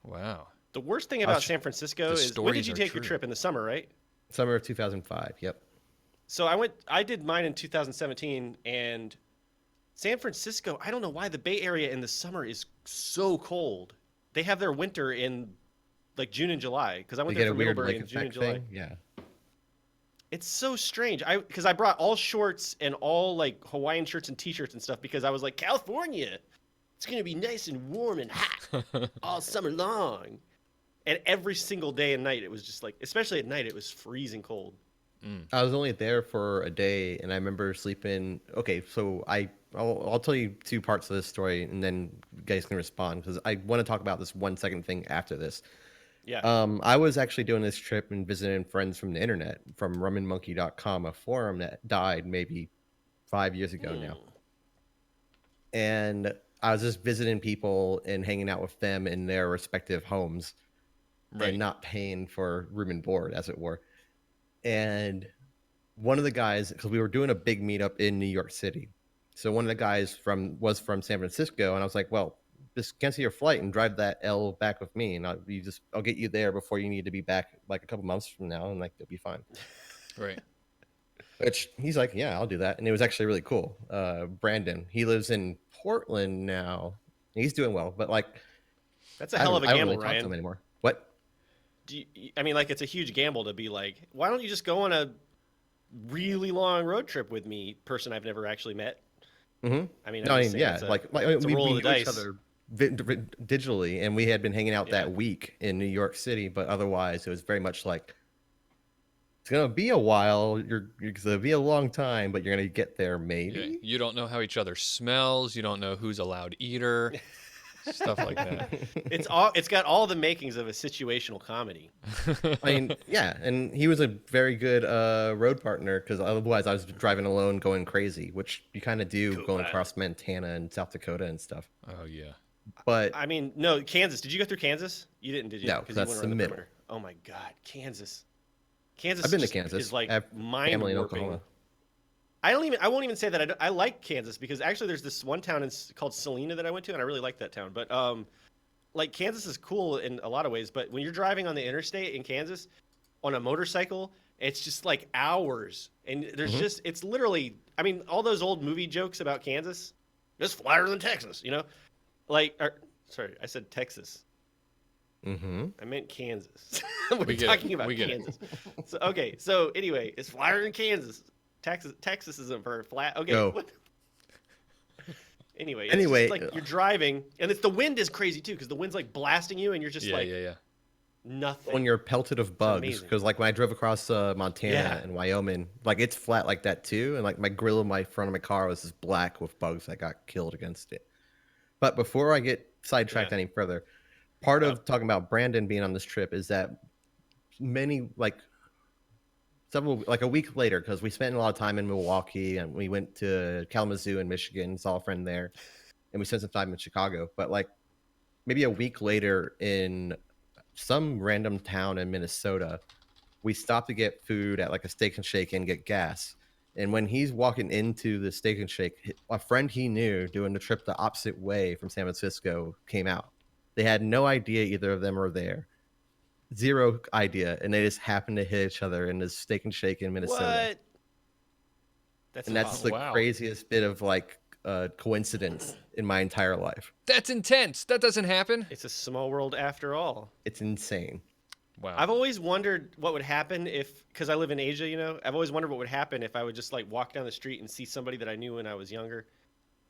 Wow. The worst thing about San Francisco the is when stories did you are take your true. trip in the summer, right? Summer of 2005. Yep. So I did mine in 2017, and San Francisco, I don't know why the Bay Area in the summer is so cold. They have their winter in like June and July, because I They went get there a for weird Middlebury lake in June and effect July. thing. Yeah. It's so strange. Because I brought all shorts and all like Hawaiian shirts and t-shirts and stuff, because I was like, California, it's gonna be nice and warm and hot all summer long. And every single day and night, it was just like, especially at night, it was freezing cold. I was only there for a day, and I remember sleeping. Okay, so I'll tell you two parts of this story, and then you guys can respond because I want to talk about this 1 second thing after this. Yeah. I was actually doing this trip and visiting friends from the internet from rumandmonkey.com, a forum that died maybe 5 years ago now. And I was just visiting people and hanging out with them in their respective homes and not paying for room and board, as it were. And one of the guys, because we were doing a big meetup in New York City, so one of the guys was from San Francisco, and I was like, "Well, just cancel your flight and drive that L back with me, and I'll get you there before you need to be back like a couple months from now, and like you'll be fine." Right. Which he's like, "Yeah, I'll do that," and it was actually really cool. Brandon, he lives in Portland now. He's doing well, but like, That's a hell of a I don't gamble, really talk to him Ryan. anymore. What? I mean, like, it's a huge gamble to be like, why don't you just go on a really long road trip with me, person I've never actually met? Mm-hmm. I mean, No, I'm I just mean, saying yeah, it's a- like it's a we roll of the knew each dice. other digitally, and we had been hanging out Yeah. that week in New York City, but otherwise, it was very much like it's gonna be a while. It's gonna be a long time, but you're gonna get there maybe. Yeah. You don't know how each other smells. You don't know who's a loud eater. Stuff like that. It's got all the makings of a situational comedy. I mean, yeah, and he was a very good road partner because otherwise I was driving alone, going crazy, which you kind of do going across Montana and South Dakota and stuff. Oh yeah. But I mean, no, Kansas. Did you go through Kansas? You didn't, did you? No, 'Cause you that's went the around middle. perimeter. Oh my God, Kansas. Kansas. I've been to just Kansas. Is like I have mind family in warping. Oklahoma. I won't even say that I like Kansas, because actually there's this one town called Salina that I went to, and I really like that town. But like, Kansas is cool in a lot of ways, but when you're driving on the interstate in Kansas on a motorcycle, it's just like hours, and there's just, it's literally, I mean, all those old movie jokes about Kansas, just flatter than Texas, you know, like, sorry, I said Texas. Mm-hmm. I meant Kansas. We We're get it. talking about We get it. Kansas. So okay, so anyway, it's flatter than Kansas. Texas isn't very flat. Okay. No. What? Anyway, Anyway, it's just like you're driving, and the wind is crazy too, because the wind's like blasting you, and you're just Yeah, like yeah. nothing. When you're pelted of bugs, amazing. because like when I drove across Montana Yeah. and Wyoming, like it's flat like that too, and like my grill in my front of my car was just black with bugs that got killed against it. But before I get sidetracked Yeah. any further, part of talking about Brandon being on this trip is that a week later, because we spent a lot of time in Milwaukee and we went to Kalamazoo in Michigan, saw a friend there, and we spent some time in Chicago. But like maybe a week later in some random town in Minnesota, we stopped to get food at like a Steak and Shake and get gas. And when he's walking into the Steak and Shake, a friend he knew doing the trip the opposite way from San Francisco came out. They had no idea either of them were there. zero idea, and they just happened to hit each other in this Steak and Shake in Minnesota. What? That's And that's the Wow. craziest bit of like coincidence in my entire life. That's intense. That doesn't happen. It's a small world after all. It's insane. Wow. I've always wondered what would happen if, because I live in Asia, you know, I've always wondered what would happen if I would just like walk down the street and see somebody that I knew when I was younger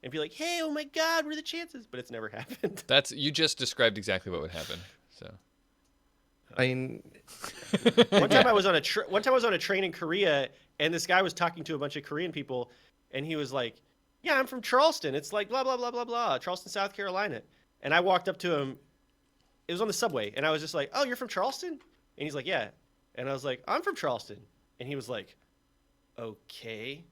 and be like, hey, oh my God, what are the chances? But it's never happened. You just described exactly what would happen. So. I mean, One time I was on a train in Korea, and this guy was talking to a bunch of Korean people, and he was like, yeah, I'm from Charleston. It's like blah, blah, blah, blah, blah, Charleston, South Carolina. And I walked up to him. It was on the subway, and I was just like, oh, you're from Charleston? And he's like, yeah. And I was like, I'm from Charleston. And he was like, okay.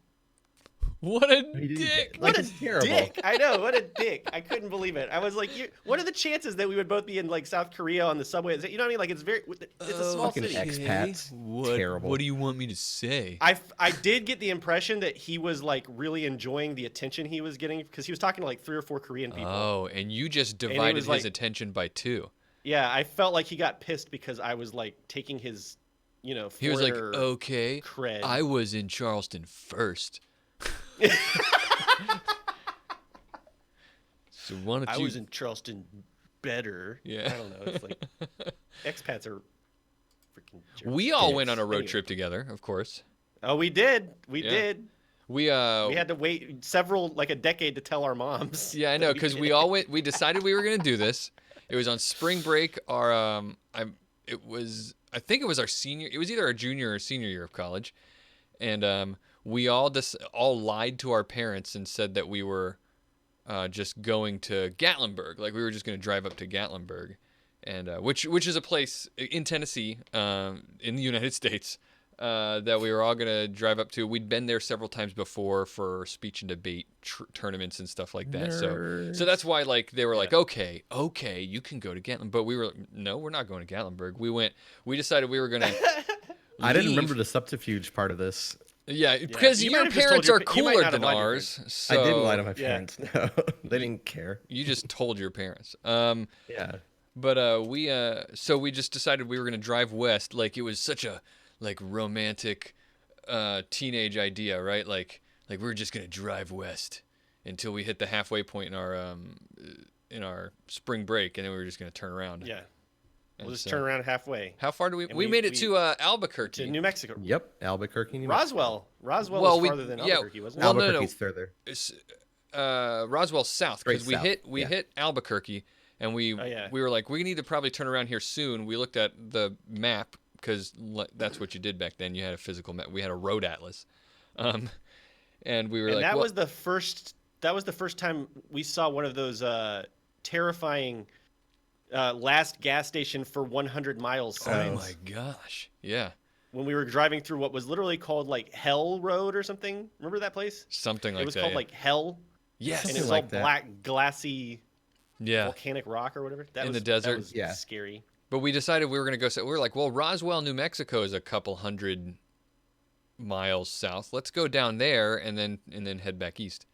What a he didn't dick. get- like, What a it's terrible. dick. I know, what a dick. I couldn't believe it. I was like, what are the chances that we would both be in like South Korea on the subway? You know what I mean? Like it's a small Fucking city. expats. Terrible. What do you want me to say? I did get the impression that he was like really enjoying the attention he was getting because he was talking to like 3 or 4 Korean people. Oh, and you just it divided was his like- attention by 2. Yeah, I felt like he got pissed because I was like taking his, you know, He was like, foreigner okay, cred. I was in Charleston first. So why don't I you... was in Charleston better. Yeah. I don't know. It's like expats are freaking jerks. We all went on a road Anyway. trip together, of course. Oh, we did. We Yeah. did. We We had to wait like a decade to tell our moms. Yeah, I know, because we all went. We decided we were gonna do this. It was on spring break. I think it was our senior. It was either our junior or senior year of college, and we all all lied to our parents and said that we were just going to Gatlinburg. Like we were just gonna drive up to Gatlinburg, and which is a place in Tennessee, in the United States. That we were all gonna drive up to. We'd been there several times before for speech and debate tournaments and stuff like that. So that's why like they were like, okay, you can go to Gatlinburg. But we were no, we're not going to Gatlinburg. We decided we were gonna. I didn't leave. remember the subterfuge part of this. Yeah, because You might your have just told parents your are pa- you might cooler not have than lied to your ours. So I didn't lie to my Yeah. parents. No, they didn't care. You just told your parents. Yeah. But we just decided we were gonna drive west. Like it was such a like romantic teenage idea, right? Like we were just gonna drive west until we hit the halfway point in our spring break, and then we were just gonna turn around. Yeah. We'll And just so- turn around halfway How far do we? And We we- made it we- to Albuquerque. to New Mexico. Yep. Albuquerque. New Mexico. Roswell Well, was farther than yeah, Albuquerque, wasn't it? well, no, Albuquerque's further. It's, Roswell south, because Straight south, we yeah. hit Albuquerque, and we yeah. we were like, we need to probably turn around here soon. We looked at the map because that's what you did back then. You had a physical map. We had a road atlas, and we were And like, that well, was the first. That was the first time we saw one of those terrifying last gas station for 100 miles oh signs. my gosh, yeah, When we were driving through what was literally called like Hell Road or something. Remember that place? something like It was that. called yeah. like Hell, yes, and it Something was like all that. black, glassy, yeah. volcanic rock or whatever. That In was, the desert. That was Yeah. scary. But we decided we were gonna go. We were like, well, Roswell, New Mexico is a couple hundred miles south. Let's go down there and then head back east.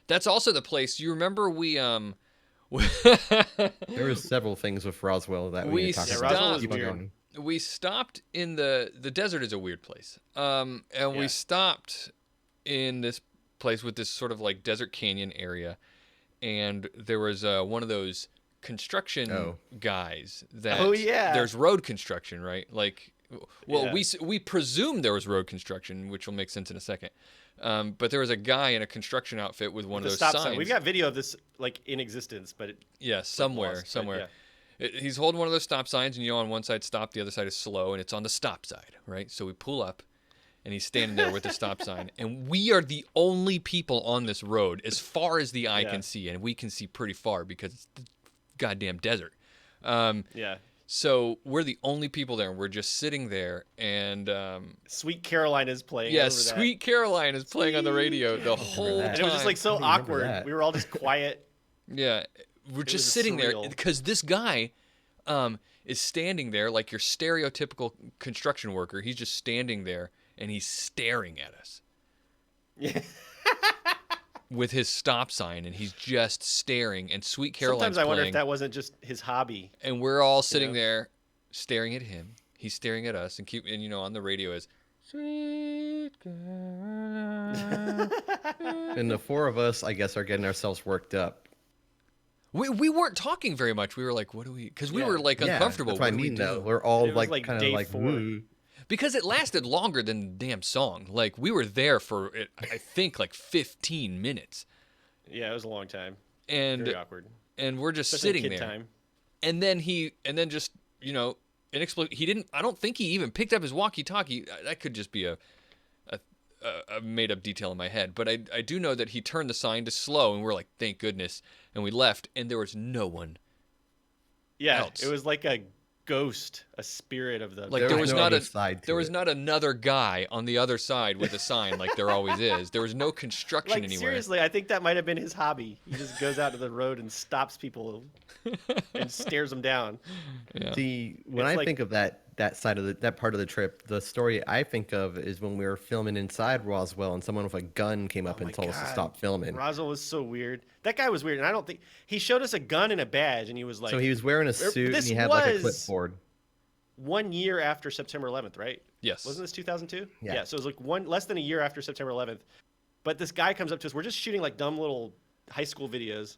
That's also the place. You remember we There was several things with Roswell that We we talked Yeah, about. Roswell was Keep on weird. going. we stopped in the desert is a weird place. And Yeah. we stopped in this place with this sort of like desert canyon area, and there was one of those construction guys that Oh, yeah. there's road construction, right? Like well, Yeah. we presumed there was road construction, which will make sense in a second. But there was a guy in a construction outfit with one The of those stop signs. sign. We've got video of this like in existence, but it, Yeah, somewhere, lost, but somewhere. yeah. He's holding one of those stop signs, and on one side stop, the other side is slow, and it's on the stop side, right? So we pull up, and he's standing there with the stop sign, and we are the only people on this road as far as the eye Yeah. can see, and we can see pretty far because it's the goddamn desert. Yeah. So we're the only people there, and we're just sitting there, and Sweet Caroline is playing. yeah, over that. Sweet Caroline is playing on the radio the whole that. time. And it was just like so I don't remember awkward. that. We were all just quiet. Yeah, we're just was sitting there surreal. because this guy is standing there like your stereotypical construction worker. He's just standing there and he's staring at us Yeah. with his stop sign, and he's just staring. And Sweet Caroline's Sometimes I wonder if playing, that wasn't just his hobby. and we're all sitting know? there, staring at him. He's staring at us, and on the radio is "Sweet Caroline." And the four of us, I guess, are getting ourselves worked up. We weren't talking very much. We were like, "What do we?" Because we were like uncomfortable. That's what I mean. Though we're all It was like kind day of like 4. woo. Because it lasted longer than the damn song. Like we were there for I think like 15 minutes. Yeah, it was a long time. And Very awkward. And we're just Especially sitting kid there. Time. And then he just inexplicably, he didn't. I don't think he even picked up his walkie-talkie. That could just be a made-up detail in my head. But I do know that he turned the sign to slow, and we're like, thank goodness. And we left, and there was no one. Yeah, else. it was like a ghost, a spirit of the. Like there was no not other side to there was it. not another guy on the other side with a sign like there always is. There was no construction like anywhere. seriously, I think that might have been his hobby. He just goes out to the road and stops people and stares them down. Yeah. When It's I like- think of that side of that part of the trip, the story I think of is when we were filming inside Roswell and someone with a gun came up Oh and my told us to God. stop filming. Roswell was so weird. That guy was weird, and I don't think he showed us a gun and a badge, and he was like, So he was wearing a suit and this he had like a was- clipboard. 1 year after September 11th, right? Yes. Wasn't this 2002? Yeah. So it was like less than a year after September 11th. But this guy comes up to us. We're just shooting like dumb little high school videos.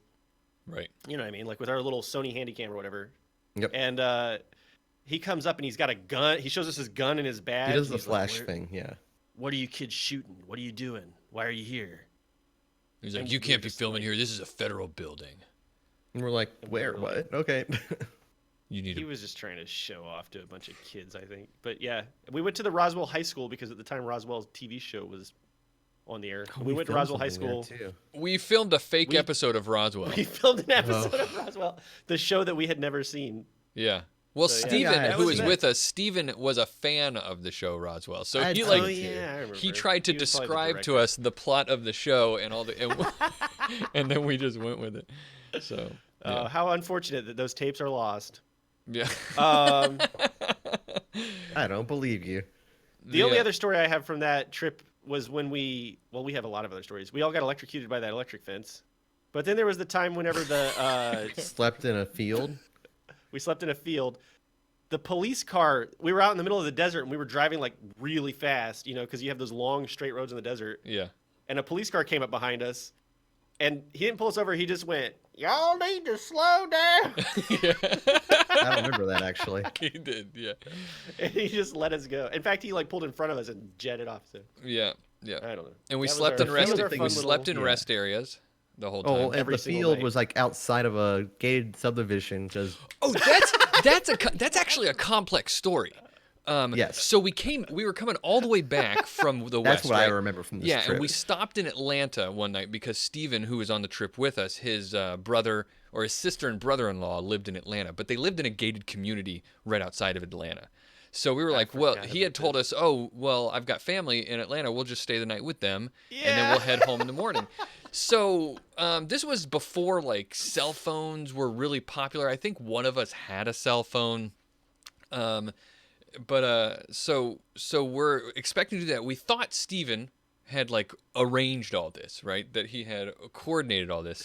Right. You know what I mean? Like with our little Sony Handycam or whatever. Yep. And he comes up and he's got a gun. He shows us his gun in his badge. He does and the he's like, flash thing, yeah. What are you kids shooting? What are you doing? Why are you here? He's like, And you we can't were be just filming like- here. This is a federal building. And we're like, where? What? Okay. You need He to. was just trying to show off to a bunch of kids, I think. But yeah, we went to the Roswell High School because at the time Roswell's TV show was on the air. we went to filmed Roswell High something there, School. too. We filmed a fake We- episode of Roswell. We filmed an episode of Roswell, the show that we had never seen. Yeah. Well, So, yeah. Steven, Yeah, who was was nice. with us, Steven was a fan of the show Roswell. So I he had like Oh yeah, I remember. he tried to He was probably the describe to director. us the plot of the show and all the and then we just went with it. So yeah. How unfortunate that those tapes are lost. Yeah. Um, I don't believe you. the only Yeah. other story I have from that trip was when we have a lot of other stories. We all got electrocuted by that electric fence. But then there was the time whenever Slept in a field. we slept in a field. The police car, we were out in the middle of the desert and we were driving like really fast, you know, because you have those long straight roads in the desert. Yeah. And a police car came up behind us and he didn't pull us over. He just went, "Y'all need to slow down." I don't remember that actually. He did. Yeah. And he just let us go. In fact, he like pulled in front of us and jetted off. So Yeah. Yeah. I don't know. And we That was slept our- in that was rest. our We fun slept in little- rest areas the whole time. Oh, and Every the single field night. was like outside of a gated subdivision. Just Oh, that's actually a complex story. Yes. So we were coming all the way back from the west. that's what I right? remember from this Yeah, trip. and we stopped in Atlanta one night because Steven, who was on the trip with us, his brother or his sister and brother-in-law lived in Atlanta, but they lived in a gated community right outside of Atlanta. So we were like, well, he had told us, oh, well, I've got family in Atlanta. We'll just stay the night with them, and then we'll head home in the morning. So this was before like cell phones were really popular. I think one of us had a cell phone. So we're expecting to do that. We thought Steven had like arranged all this, right? That he had coordinated all this.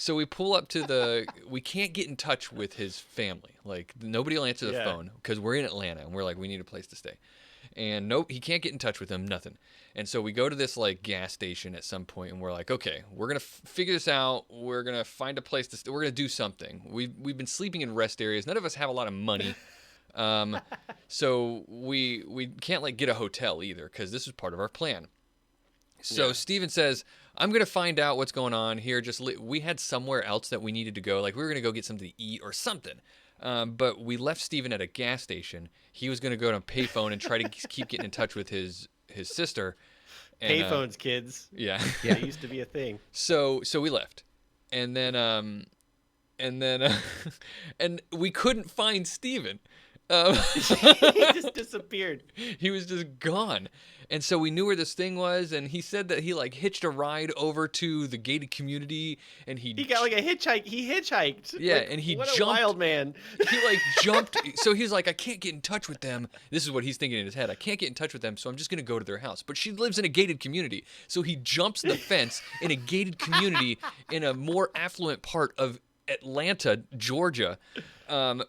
So we pull up to we can't get in touch with his family. Like nobody will answer the phone because we're in Atlanta and we're like, we need a place to stay. And no, he can't get in touch with them, nothing. And so we go to this like gas station at some point and we're like, okay, we're going to figure this out. We're going to find a place to stay. We're going to do something. We've been sleeping in rest areas. None of us have a lot of money. So we can't like get a hotel either because this was part of our plan. So Steven says, I'm going to find out what's going on here. We had somewhere else that we needed to go. Like we were going to go get something to eat or something. But we left Steven at a gas station. He was going to go to a payphone and try to keep getting in touch with his sister. And, Payphones, kids. Yeah. They used to be a thing. So we left. And then and we couldn't find Steven. He just disappeared. He was just gone. And so we knew where this thing was, and he said that he like hitched a ride over to the gated community, and He got like a hitchhike. He hitchhiked. Yeah, Like, and he what jumped. a wild man. He like jumped. So he's like, I can't get in touch with them. This is what he's thinking in his head. I can't get in touch with them, so I'm just gonna go to their house. But she lives in a gated community, so he jumps the fence in a gated community in a more affluent part of Atlanta, Georgia.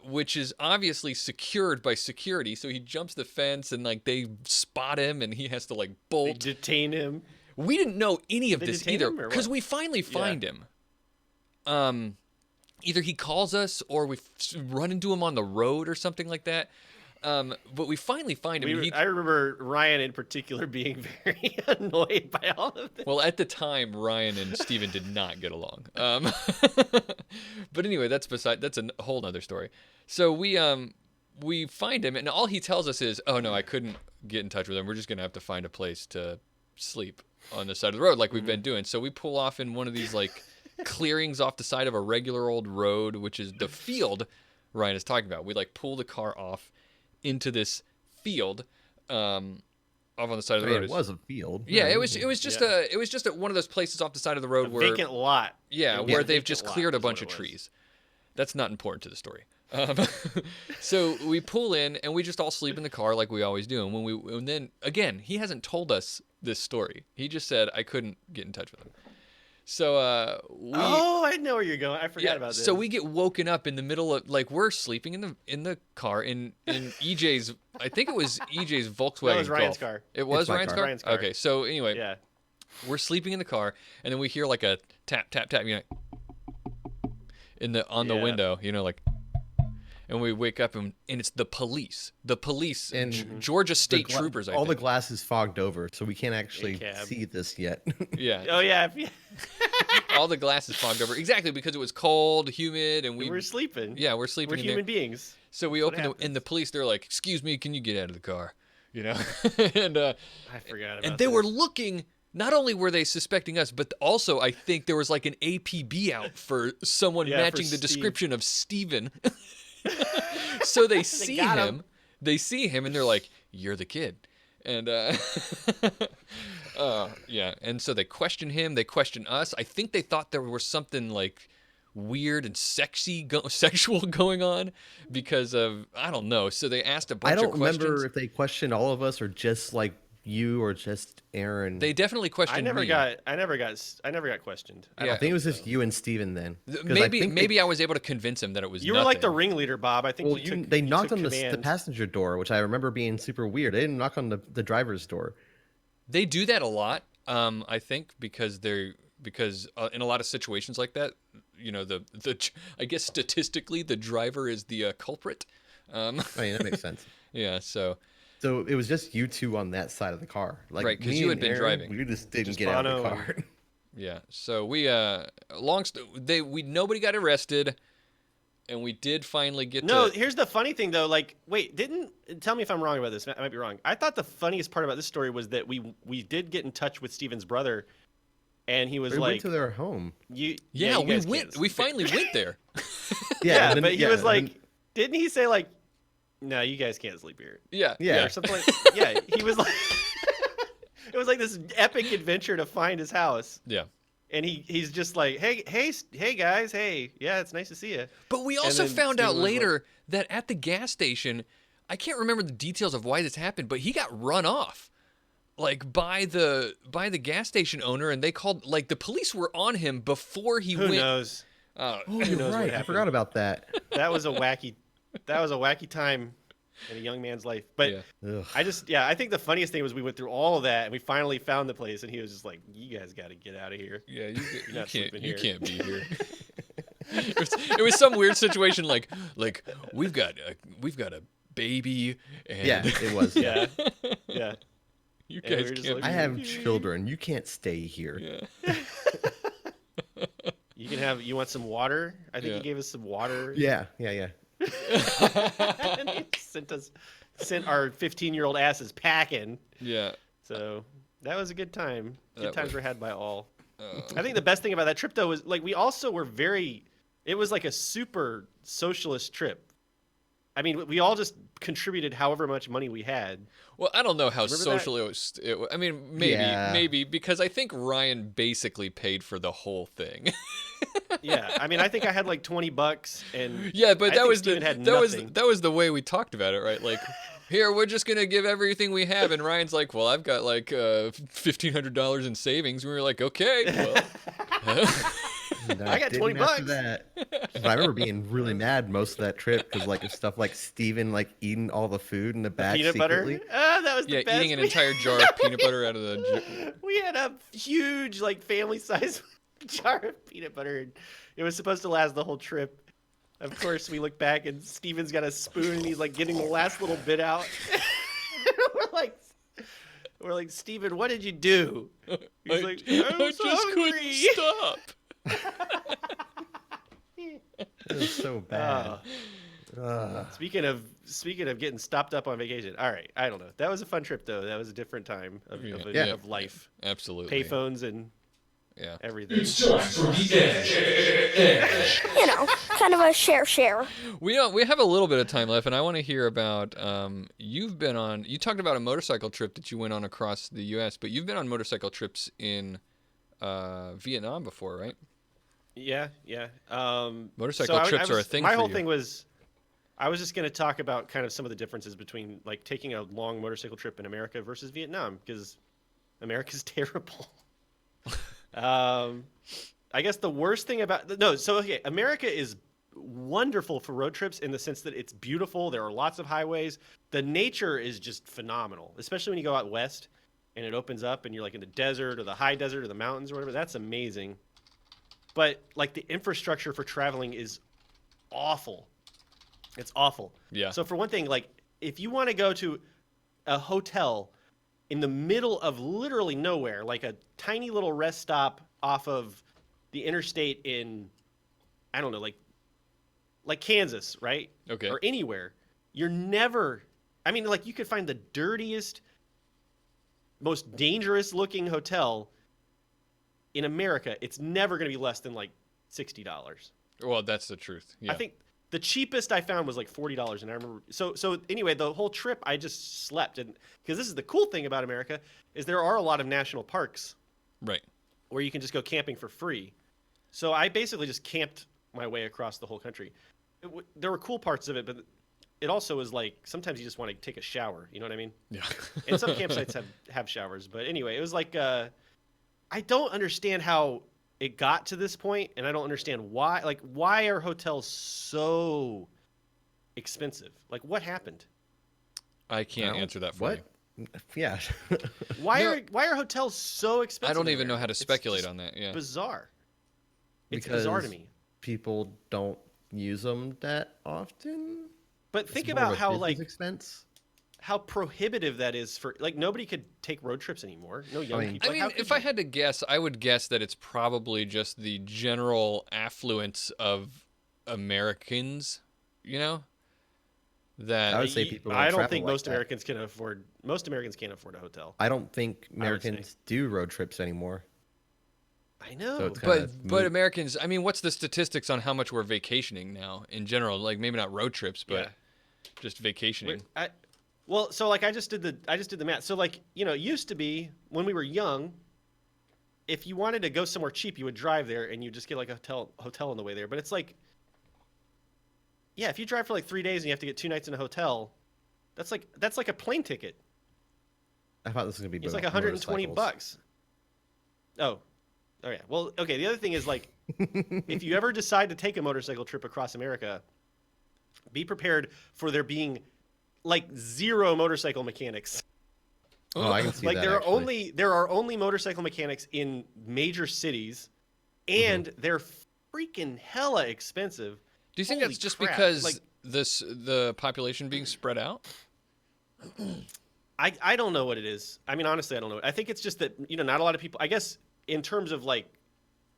which is obviously secured by security. So he jumps the fence and like they spot him and he has to like They bolt. detain him. We didn't know any of They this detain either him, or because what? we finally find him. Either he calls us or we run into him on the road or something like that. But we finally find him. I remember Ryan in particular being very annoyed by all of this. Well, at the time, Ryan and Steven did not get along. But anyway, that's a whole nother story. So we find him, and all he tells us is, "Oh no, I couldn't get in touch with him. We're just gonna have to find a place to sleep on the side of the road, like we've been doing." So we pull off in one of these like clearings off the side of a regular old road, which is the field Ryan is talking about. We like pull the car off into this field off on the side of the road. It was a field. Yeah, it was just one of those places off the side of the road A where vacant lot. yeah, It was where a they've vacant just lot cleared a is what bunch of it was. trees. That's not important to the story. So we pull in and we just all sleep in the car like we always do. And then again, he hasn't told us this story. He just said I couldn't get in touch with him. So Oh, I know where you're going. I forgot about this. so we get woken up in the middle of like we're sleeping in the car in EJ's. I think it was EJ's Volkswagen. No, it was Ryan's Golf. car. It was my Ryan's car. car. Ryan's car. Okay, so anyway, Yeah. we're sleeping in the car, and then we hear like a tap tap tap, on the Yeah. window, like. And we wake up and it's the police. The police, And Georgia State Troopers. All the think. glass is fogged over, so we can't actually cab. see this yet. Yeah. Oh yeah. All the glass is fogged over. Exactly because it was cold, humid, and We're sleeping. Yeah, we're sleeping. We're in human there. beings. So we what open and the police. They're like, "Excuse me, can you get out of the car?" And I forgot about and they this. were looking. Not only were they suspecting us, but also I think there was like an APB out for someone Yeah, for matching the Steve. description of Steven. So they see got him. him. They see him and they're like, "You're the kid." And yeah, and so they question him. They question us. I think they thought there was something like weird and sexual going on because of I don't know. So they asked a bunch I don't of questions. remember if they questioned all of us or just like you or just Aaron. They definitely questioned I never me. got questioned. Yeah. I think it was just you and Steven then. 'Cause I Maybe think maybe I was able to convince him that it was. You were like the nothing. ringleader, Bob. I think they knocked took on the command. passenger door, which I remember being super weird. They didn't knock on the driver's door. They do that a lot, I think, because in a lot of situations like that, I guess statistically the driver is the culprit. I mean, that makes sense. Yeah, so So it was just you two on that side of the car, like Right, 'cause me you had and been Aaron, driving. We just didn't Just get out of the Bono car. yeah, so we nobody got arrested, and we did finally get No, to. here's the funny thing though. Like, wait, tell me if I'm wrong about this. I might be wrong. I thought the funniest part about this story was that we did get in touch with Steven's brother, and he was We like, went to their home. "You, Yeah, you we guys went. can't We sleep." finally went there. Yeah, and then- but he was and like, then- didn't he say like, "No, you guys can't sleep here," Yeah, Yeah. or something like? Yeah, he was like, it was like this epic adventure to find his house, yeah. and he's just like, hey guys, hey, yeah, it's nice to see you. But we also then found out Steven was like- later that at the gas station, I can't remember the details of why this happened, but he got run off, like by the gas station owner, and they called like the police were on him before he Who went. knows? Oh, knows you're what right. I happened? forgot about that. That was a wacky time in a young man's life. But Yeah. Ugh. I think the funniest thing was we went through all of that and we finally found the place, and he was just like, "You guys got to get out of here." Yeah, you not can't. sleeping You here. can't be here. it was some weird situation, like we've got a baby, and Yeah, it was. Yeah, yeah. you And we guys were just can't. like, I have children. You can't stay here. Yeah. You can have. You want some water? I think Yeah. he gave us some water. Yeah. And he sent our 15-year-old asses packing. Yeah. So that was a good time. Good That times was- were had by all. I think the best thing about that trip, though, was like we also were it was like a super socialist trip. I mean, we all just contributed however much money we had. Well, I don't know how Remember social it was. I mean, Yeah. maybe because I think Ryan basically paid for the whole thing. Yeah, I mean, I think I had like $20, and Yeah, but I that think was Steven had that nothing. was the way we talked about it, right? Like, here we're just gonna give everything we have, and Ryan's like, well, I've got like $1,500 in savings. We were like, okay, well, And I got 20 didn't after bucks. that. But I remember being really mad most of that trip because like stuff like Steven like eating all the food in the back Peanut secretly. butter. Ah, that was the Yeah, best. eating an entire jar of peanut butter out of the. We had a huge, like, family-size jar of peanut butter. And it was supposed to last the whole trip. Of course, we look back and Steven's got a spoon and he's like getting the last little bit out. we're like, Steven, what did you do? He's like, I was hungry. Couldn't stop. It was so bad. Speaking of getting stopped up on vacation. All right, I don't know. That was a fun trip though. That was a different time of life. Absolutely. Payphones and Yeah. everything. You know, kind of a share. We have a little bit of time left, and I want to hear about you talked about a motorcycle trip that you went on across the U.S., but you've been on motorcycle trips in Vietnam before, right? Yeah. Motorcycle trips are a thing My for whole you. thing was, I was just going to talk about kind of some of the differences between like taking a long motorcycle trip in America versus Vietnam, because America's terrible. I guess the worst thing about America is wonderful for road trips in the sense that it's beautiful. There are lots of highways. The nature is just phenomenal, especially when you go out west and it opens up and you're like in the desert or the high desert or the mountains or whatever. That's amazing. But like the infrastructure for traveling is awful. It's awful. Yeah. So for one thing, like if you want to go to a hotel in the middle of literally nowhere, like a tiny little rest stop off of the interstate in, I don't know, like Kansas, right? Okay. Or anywhere, you're never, I mean, like you could find the dirtiest, most dangerous looking hotel in America. It's never going to be less than like $60. Well, that's the truth. Yeah. I think the cheapest I found was like $40, and I remember. So anyway, the whole trip I just slept, and because this is the cool thing about America is there are a lot of national parks, right, where you can just go camping for free. So I basically just camped my way across the whole country. There were cool parts of it, but it also was like sometimes you just want to take a shower. You know what I mean? Yeah. And some campsites have showers, but anyway, it was like I don't understand how it got to this point, and I don't understand why. Like, why are hotels so expensive? Like, what happened? I can't answer that for you. Yeah. Why are hotels so expensive? I don't even in know how to America? speculate It's on that. Yeah. bizarre. It's Because bizarre to me. people don't use them that often. But It's think more about of a how business like expense. how prohibitive that is for like nobody could take road trips anymore. No young mean- people. I Like, mean, how could if I you? had to guess, I would guess that it's probably just the general affluence of Americans, you know? That I would say people don't I don't travel think like most that. Americans can afford. Most Americans can't afford a hotel. I don't think say. Americans do road trips anymore. I know. So it's but kinda but moot. Americans, I mean, what's the statistics on how much we're vacationing now in general? Like maybe not road trips, but Yeah. just vacationing. Well, so like I just did the math. So like, you know, it used to be when we were young, if you wanted to go somewhere cheap, you would drive there and you just get like a hotel on the way there. But it's like, yeah, if you drive for like 3 days and you have to get 2 nights in a hotel, that's like a plane ticket. I thought this was gonna be. It's like 120 bucks. Oh yeah. Well, okay. The other thing is like, if you ever decide to take a motorcycle trip across America, be prepared for there being like 0 motorcycle mechanics. Oh, I can see Like that. there are only motorcycle mechanics in major cities, and they're freaking hella expensive. Do you think Holy that's just crap. because Like, the population being spread out? I don't know what it is. I mean, honestly, I don't know. I think it's just that, you know, not a lot of people, I guess in terms of like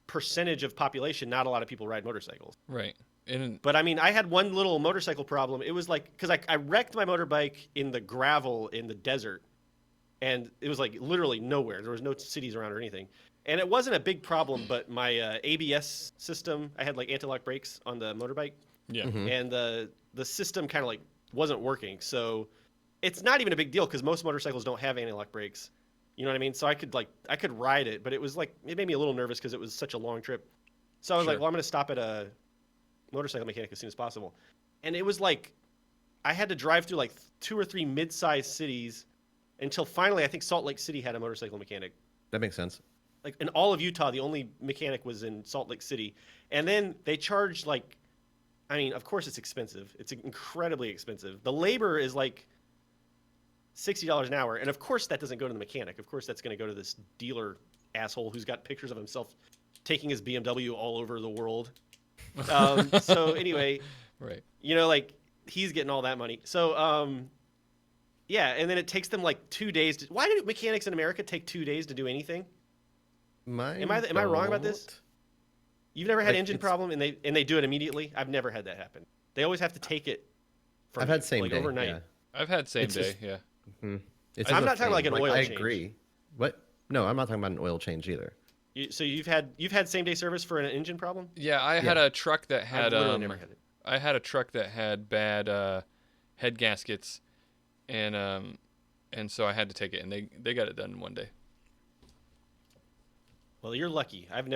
percentage of population, not a lot of people ride motorcycles. Right. And But I mean, I had one little motorcycle problem. It was like, because I wrecked my motorbike in the gravel in the desert, and it was like literally nowhere. There was no cities around or anything. And it wasn't a big problem, but my ABS system, I had like anti-lock brakes on the motorbike, yeah. and the system kind of like wasn't working. So it's not even a big deal because most motorcycles don't have anti-lock brakes. You know what I mean? So I could ride it, but it was like, it made me a little nervous because it was such a long trip. So I was like, Sure. well, I'm going to stop at a motorcycle mechanic as soon as possible. And it was like, I had to drive through like 2 or 3 mid-sized cities until finally I think Salt Lake City had a motorcycle mechanic. That makes sense. like in all of Utah, the only mechanic was in Salt Lake City. And then they charge like, I mean, of course it's expensive. It's incredibly expensive. The labor is like $60 an hour. And of course that doesn't go to the mechanic. Of course that's going to go to this dealer asshole who's got pictures of himself taking his BMW all over the world. So anyway, Right. you know, like he's getting all that money. So, yeah. And then it takes them like 2 days. Why do mechanics in America take 2 days to do anything? Am I wrong about this? You've never had engine problem and they do it immediately? I've never had that happen. They always have to take it from I've had same like day overnight. Yeah. I've had same It's day. just- Yeah. I'm not talking like an oil I change. agree. What? No, I'm not talking about an oil change either. So you've had same day service for an engine problem? Yeah, I had a truck that had I've literally never had it. I had a truck that had bad head gaskets, and so I had to take it, and they got it done in one day. Well, you're lucky. I've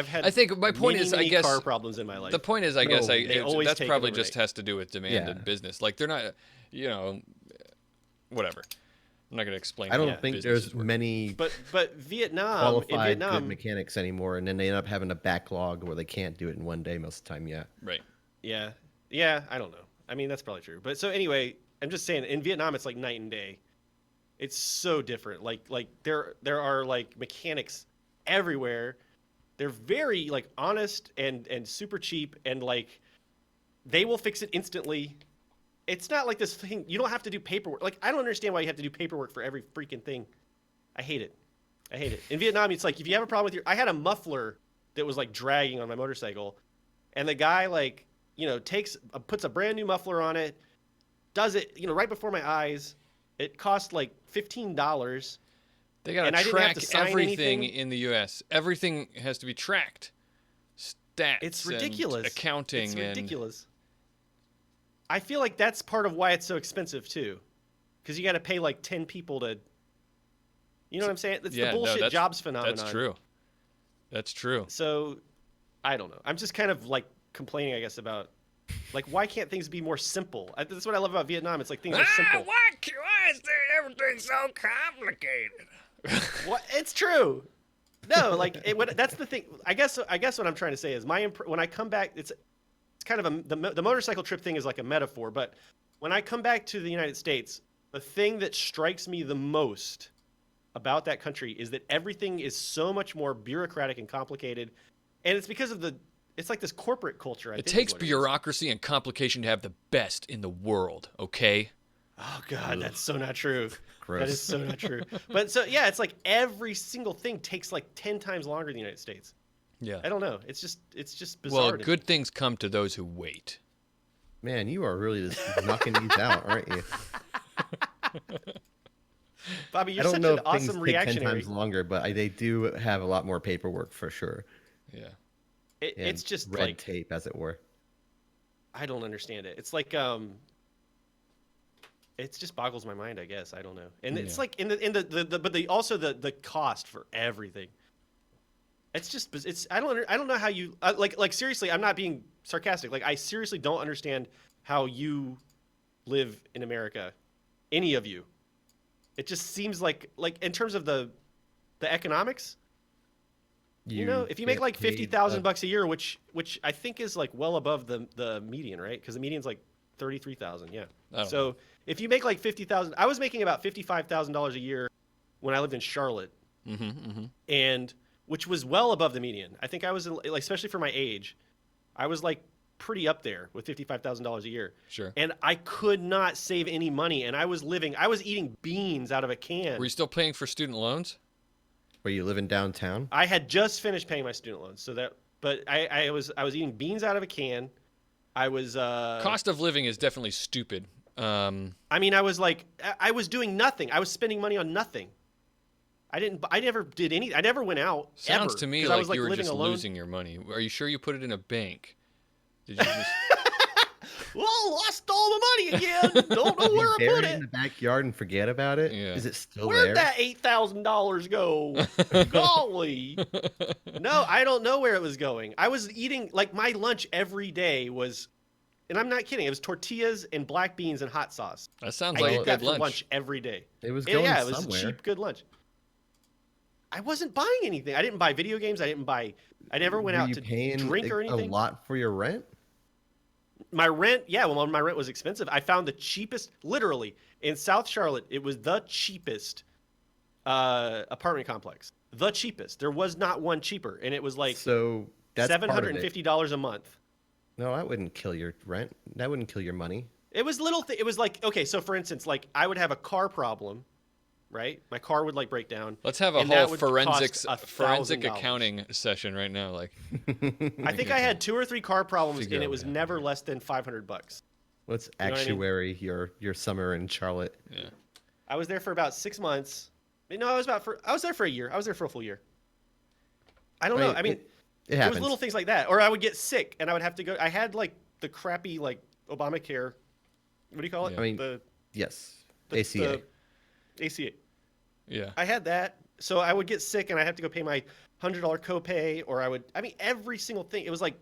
had. I think my point is, many I guess car problems in my life. the point is, I guess they always that's take it probably overnight. just has to do with demand Yeah. and business. Like they're not, you know, whatever. I'm not gonna explain. I don't how think businesses there's work. many But Vietnam, in qualified good Vietnam, mechanics anymore, and then they end up having a backlog where they can't do it in one day most of the time. Yeah. Right. yeah, I don't know. I mean, that's probably true. But so anyway, I'm just saying, in Vietnam, it's like night and day. It's so different. Like there are like mechanics everywhere. They're very like honest and super cheap, and like they will fix it instantly. It's not like this thing. You don't have to do paperwork. Like I don't understand why you have to do paperwork for every freaking thing. I hate it. In Vietnam, it's like if you have a problem with I had a muffler that was like dragging on my motorcycle, and the guy like puts a brand new muffler on it, does it right before my eyes. It cost like $15. They gotta And I didn't have track to sign everything anything. in the U.S. Everything has to be tracked. Stats. It's and ridiculous. accounting. It's and ridiculous. I feel like that's part of why it's so expensive too, because you got to pay like 10 people to. You know what I'm saying? It's the bullshit jobs phenomenon. That's true. That's true. So, I don't know. I'm just kind of like complaining, I guess, about like why can't things be more simple? That's what I love about Vietnam. It's like things are simple. Why is everything so complicated? What? It's true. No, like that's the thing. I guess what I'm trying to say is when I come back, it's kind of the motorcycle trip thing is like a metaphor. But when I come back to the United States, the thing that strikes me the most about that country is that everything is so much more bureaucratic and complicated, and it's because of it's like this corporate culture. It takes bureaucracy and complication to have the best in the world. Okay. Oh God, that's so not true. Gross. That is so not true. But so yeah, it's like every single thing takes like 10 times longer in the United States. Yeah. I don't know. It's just bizarre. Well, to me. good things come to those who wait. Man, you are really just knocking these out, aren't you? Bobby, I you're don't such know an if things awesome take 10 reactionary. times longer, but they do have a lot more paperwork for sure. Yeah. And It's just red like tape, as it were. I don't understand it. It's like it just boggles my mind. I guess I don't know. And it's like also the cost for everything. I don't know how you like seriously. I'm not being sarcastic. Like I seriously don't understand how you live in America. Any of you. It just seems like in terms of the economics. If you make like $50,000 a year, which I think is like well above the median, right? Because the median's like $33,000. Yeah. So if you make like $50,000, I was making about $55,000 a year when I lived in Charlotte, and which was well above the median. I think I was like, especially for my age, I was like pretty up there with $55,000 a year. Sure. And I could not save any money, and I was eating beans out of a can. Were you still paying for student loans? Were you living downtown? I had just finished paying my student loans, but I was eating beans out of a can. I was Cost of living is definitely stupid. I mean, I was doing nothing. I was spending money on nothing. I never did any. I never went out. Sounds ever, to me 'cause like I was, you were living just alone. losing your money. Are you sure you put it in a bank? Did you just? Whoa! Lost all the money again. Don't know where I Bury put it in it. the backyard and forget about it? Yeah. Is it still Where'd there? that $8,000 go? Golly. No, I don't know where it was going. I was eating, like, my lunch every day was, and I'm not kidding, it was tortillas and black beans and hot sauce. That sounds I like ate a that good for lunch. lunch every day. It was going Yeah, it was somewhere. a cheap, good lunch. I wasn't buying anything. I didn't buy video games. I never went out to drink or anything. A lot for your rent? My rent, yeah, well, my rent was expensive. I found the cheapest, literally, in South Charlotte. It was the cheapest apartment complex. The cheapest. There was not one cheaper, and it was like so that's $750 a month. No, that wouldn't kill your rent. That wouldn't kill your money. It was little. It was like, okay, so for instance, like I would have a car problem, right? My car would like break down. Let's have a whole forensic accounting session right now. Like, I think I had 2 or 3 car problems, and it was never less than $500. Let's actuary your summer in Charlotte. Yeah, I was there for about 6 months. No, I was there for a year. I was there for a full year. I don't know. I mean, it there was little things like that, or I would get sick and I would have to go. I had like the crappy like Obamacare. What do you call it? Yeah. I mean, yes, ACA. ACA. Yeah. I had that, so I would get sick and I have to go pay my $100 copay, or I mean, every single thing. It was like,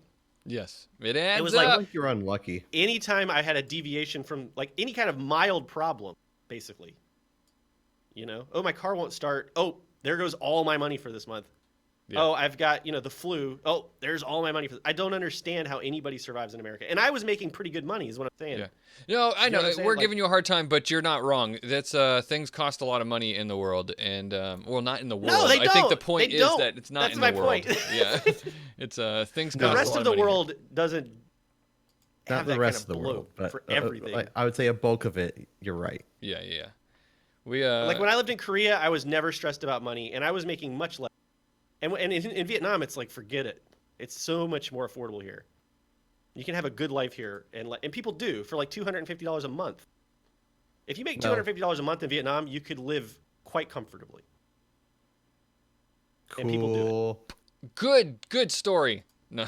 yes, it adds it was up. like you're unlucky. Anytime I had a deviation from like any kind of mild problem, basically. You know, oh, my car won't start. Oh, there goes all my money for this month. Yeah. Oh, I've got, the flu. Oh, there's all my money for this. I don't understand how anybody survives in America. And I was making pretty good money is what I'm saying. Yeah. No, I know. We're giving you a hard time, but you're not wrong. That's things cost a lot of money in the world, and well, not in the world. No, they don't. I think the point is that it's not That's in the world. Point. Yeah. It's things cost the rest a lot of the money world doesn't not have the that rest kind of the world, but for everything. I would say a bulk of it, you're right. Yeah. We like when I lived in Korea, I was never stressed about money, and I was making much less. And in Vietnam, it's like, forget it. It's so much more affordable here. You can have a good life here, and people do for like $250 a month. If you make $250 a month in Vietnam, you could live quite comfortably. Cool. And people do it. Good story. No,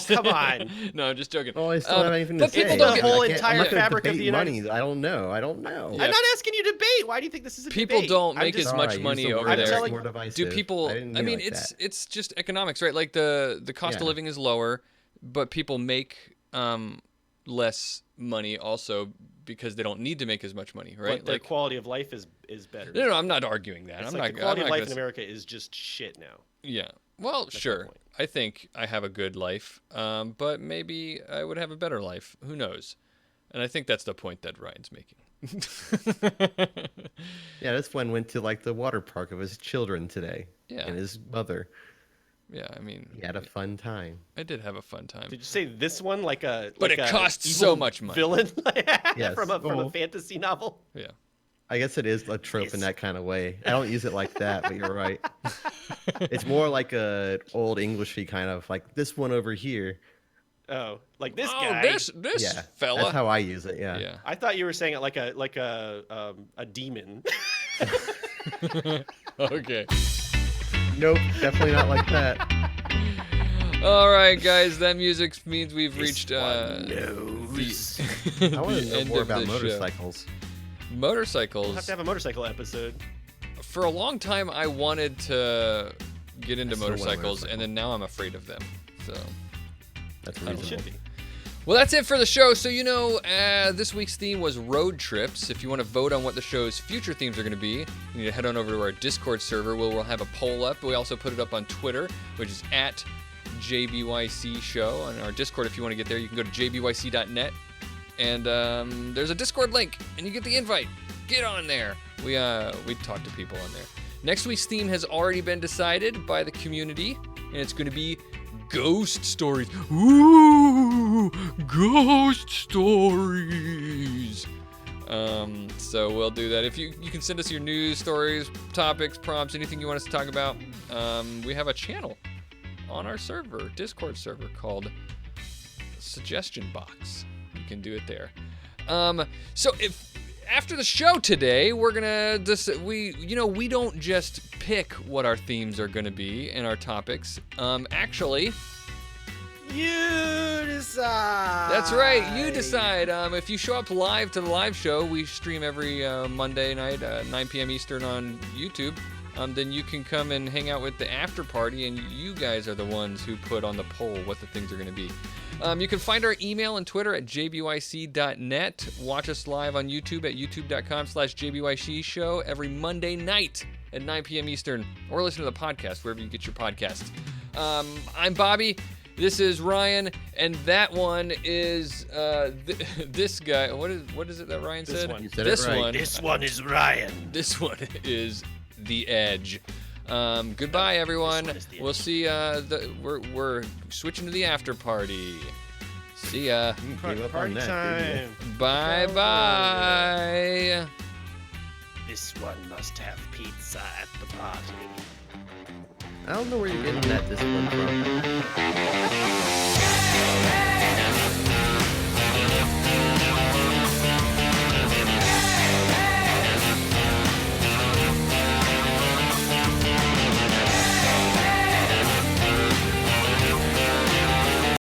come on. No, I'm just joking. Oh, I still don't have anything to but say. people don't get the whole entire fabric of the United States. I don't know. Yeah. I'm not asking you to debate. Why do you think this is a people debate? don't make as much money over there. Do people? I mean, it's just economics, right? Like the cost of living is lower, but people make less money also because they don't need to make as much money, right? But their quality of life is better. No, I'm not arguing that. The quality of life in America is just shit now. Yeah. Well, sure. I think I have a good life, but maybe I would have a better life. Who knows? And I think that's the point that Ryan's making. Yeah, this one went to like the water park of his children today. Yeah. And his mother. Yeah, I mean, he had a fun time. I did have a fun time. Did you say this one but it costs so much money. Villain yes. from a fantasy novel? Yeah. I guess it is a trope in that kind of way. I don't use it like that, but you're right. It's more like a old Englishy kind of like this one over here. Oh, like this guy. This fella. That's how I use it. Yeah. I thought you were saying it like a demon. Okay. Nope, definitely not like that. All right, guys, that music means we've reached I want to know more about motorcycles. Motorcycles. We'll have to have a motorcycle episode. For a long time, I wanted to get into motorcycles, and then now I'm afraid of them. So that's reasonable. Should be. Well, that's it for the show. So, this week's theme was road trips. If you want to vote on what the show's future themes are going to be, you need to head on over to our Discord server where we'll have a poll up. We also put it up on Twitter, which is at JBYC Show. On our Discord, if you want to get there, you can go to jbyc.net. And there's a Discord link, and you get the invite. Get on there. We talk to people on there. Next week's theme has already been decided by the community, and it's going to be ghost stories. Ooh, ghost stories. So we'll do that. If you can send us your news, stories, topics, prompts, anything you want us to talk about. We have a channel on our server, Discord server, called Suggestion Box. You can do it there. So if after the show today, we're gonna we don't just pick what our themes are gonna be and our topics. Actually, you decide. That's right, you decide. If you show up live to the live show, we stream every Monday night, 9 p.m. Eastern on YouTube. Then you can come and hang out with the after party, and you guys are the ones who put on the poll what the things are going to be. You can find our email and Twitter at jbyc.net. Watch us live on YouTube at youtube.com/jbyc show every Monday night at 9 p.m. Eastern, or listen to the podcast wherever you get your podcasts. I'm Bobby. This is Ryan, and that one is this guy. What is it that Ryan said? One. You said This it right. one. This one is Ryan. This one is The Edge. Goodbye, everyone. This one is The We'll Edge. see. We're switching to the after party. See ya. Gave up on that, didn't you? Bye bye. This one must have pizza at the party. I don't know where you're getting this one from.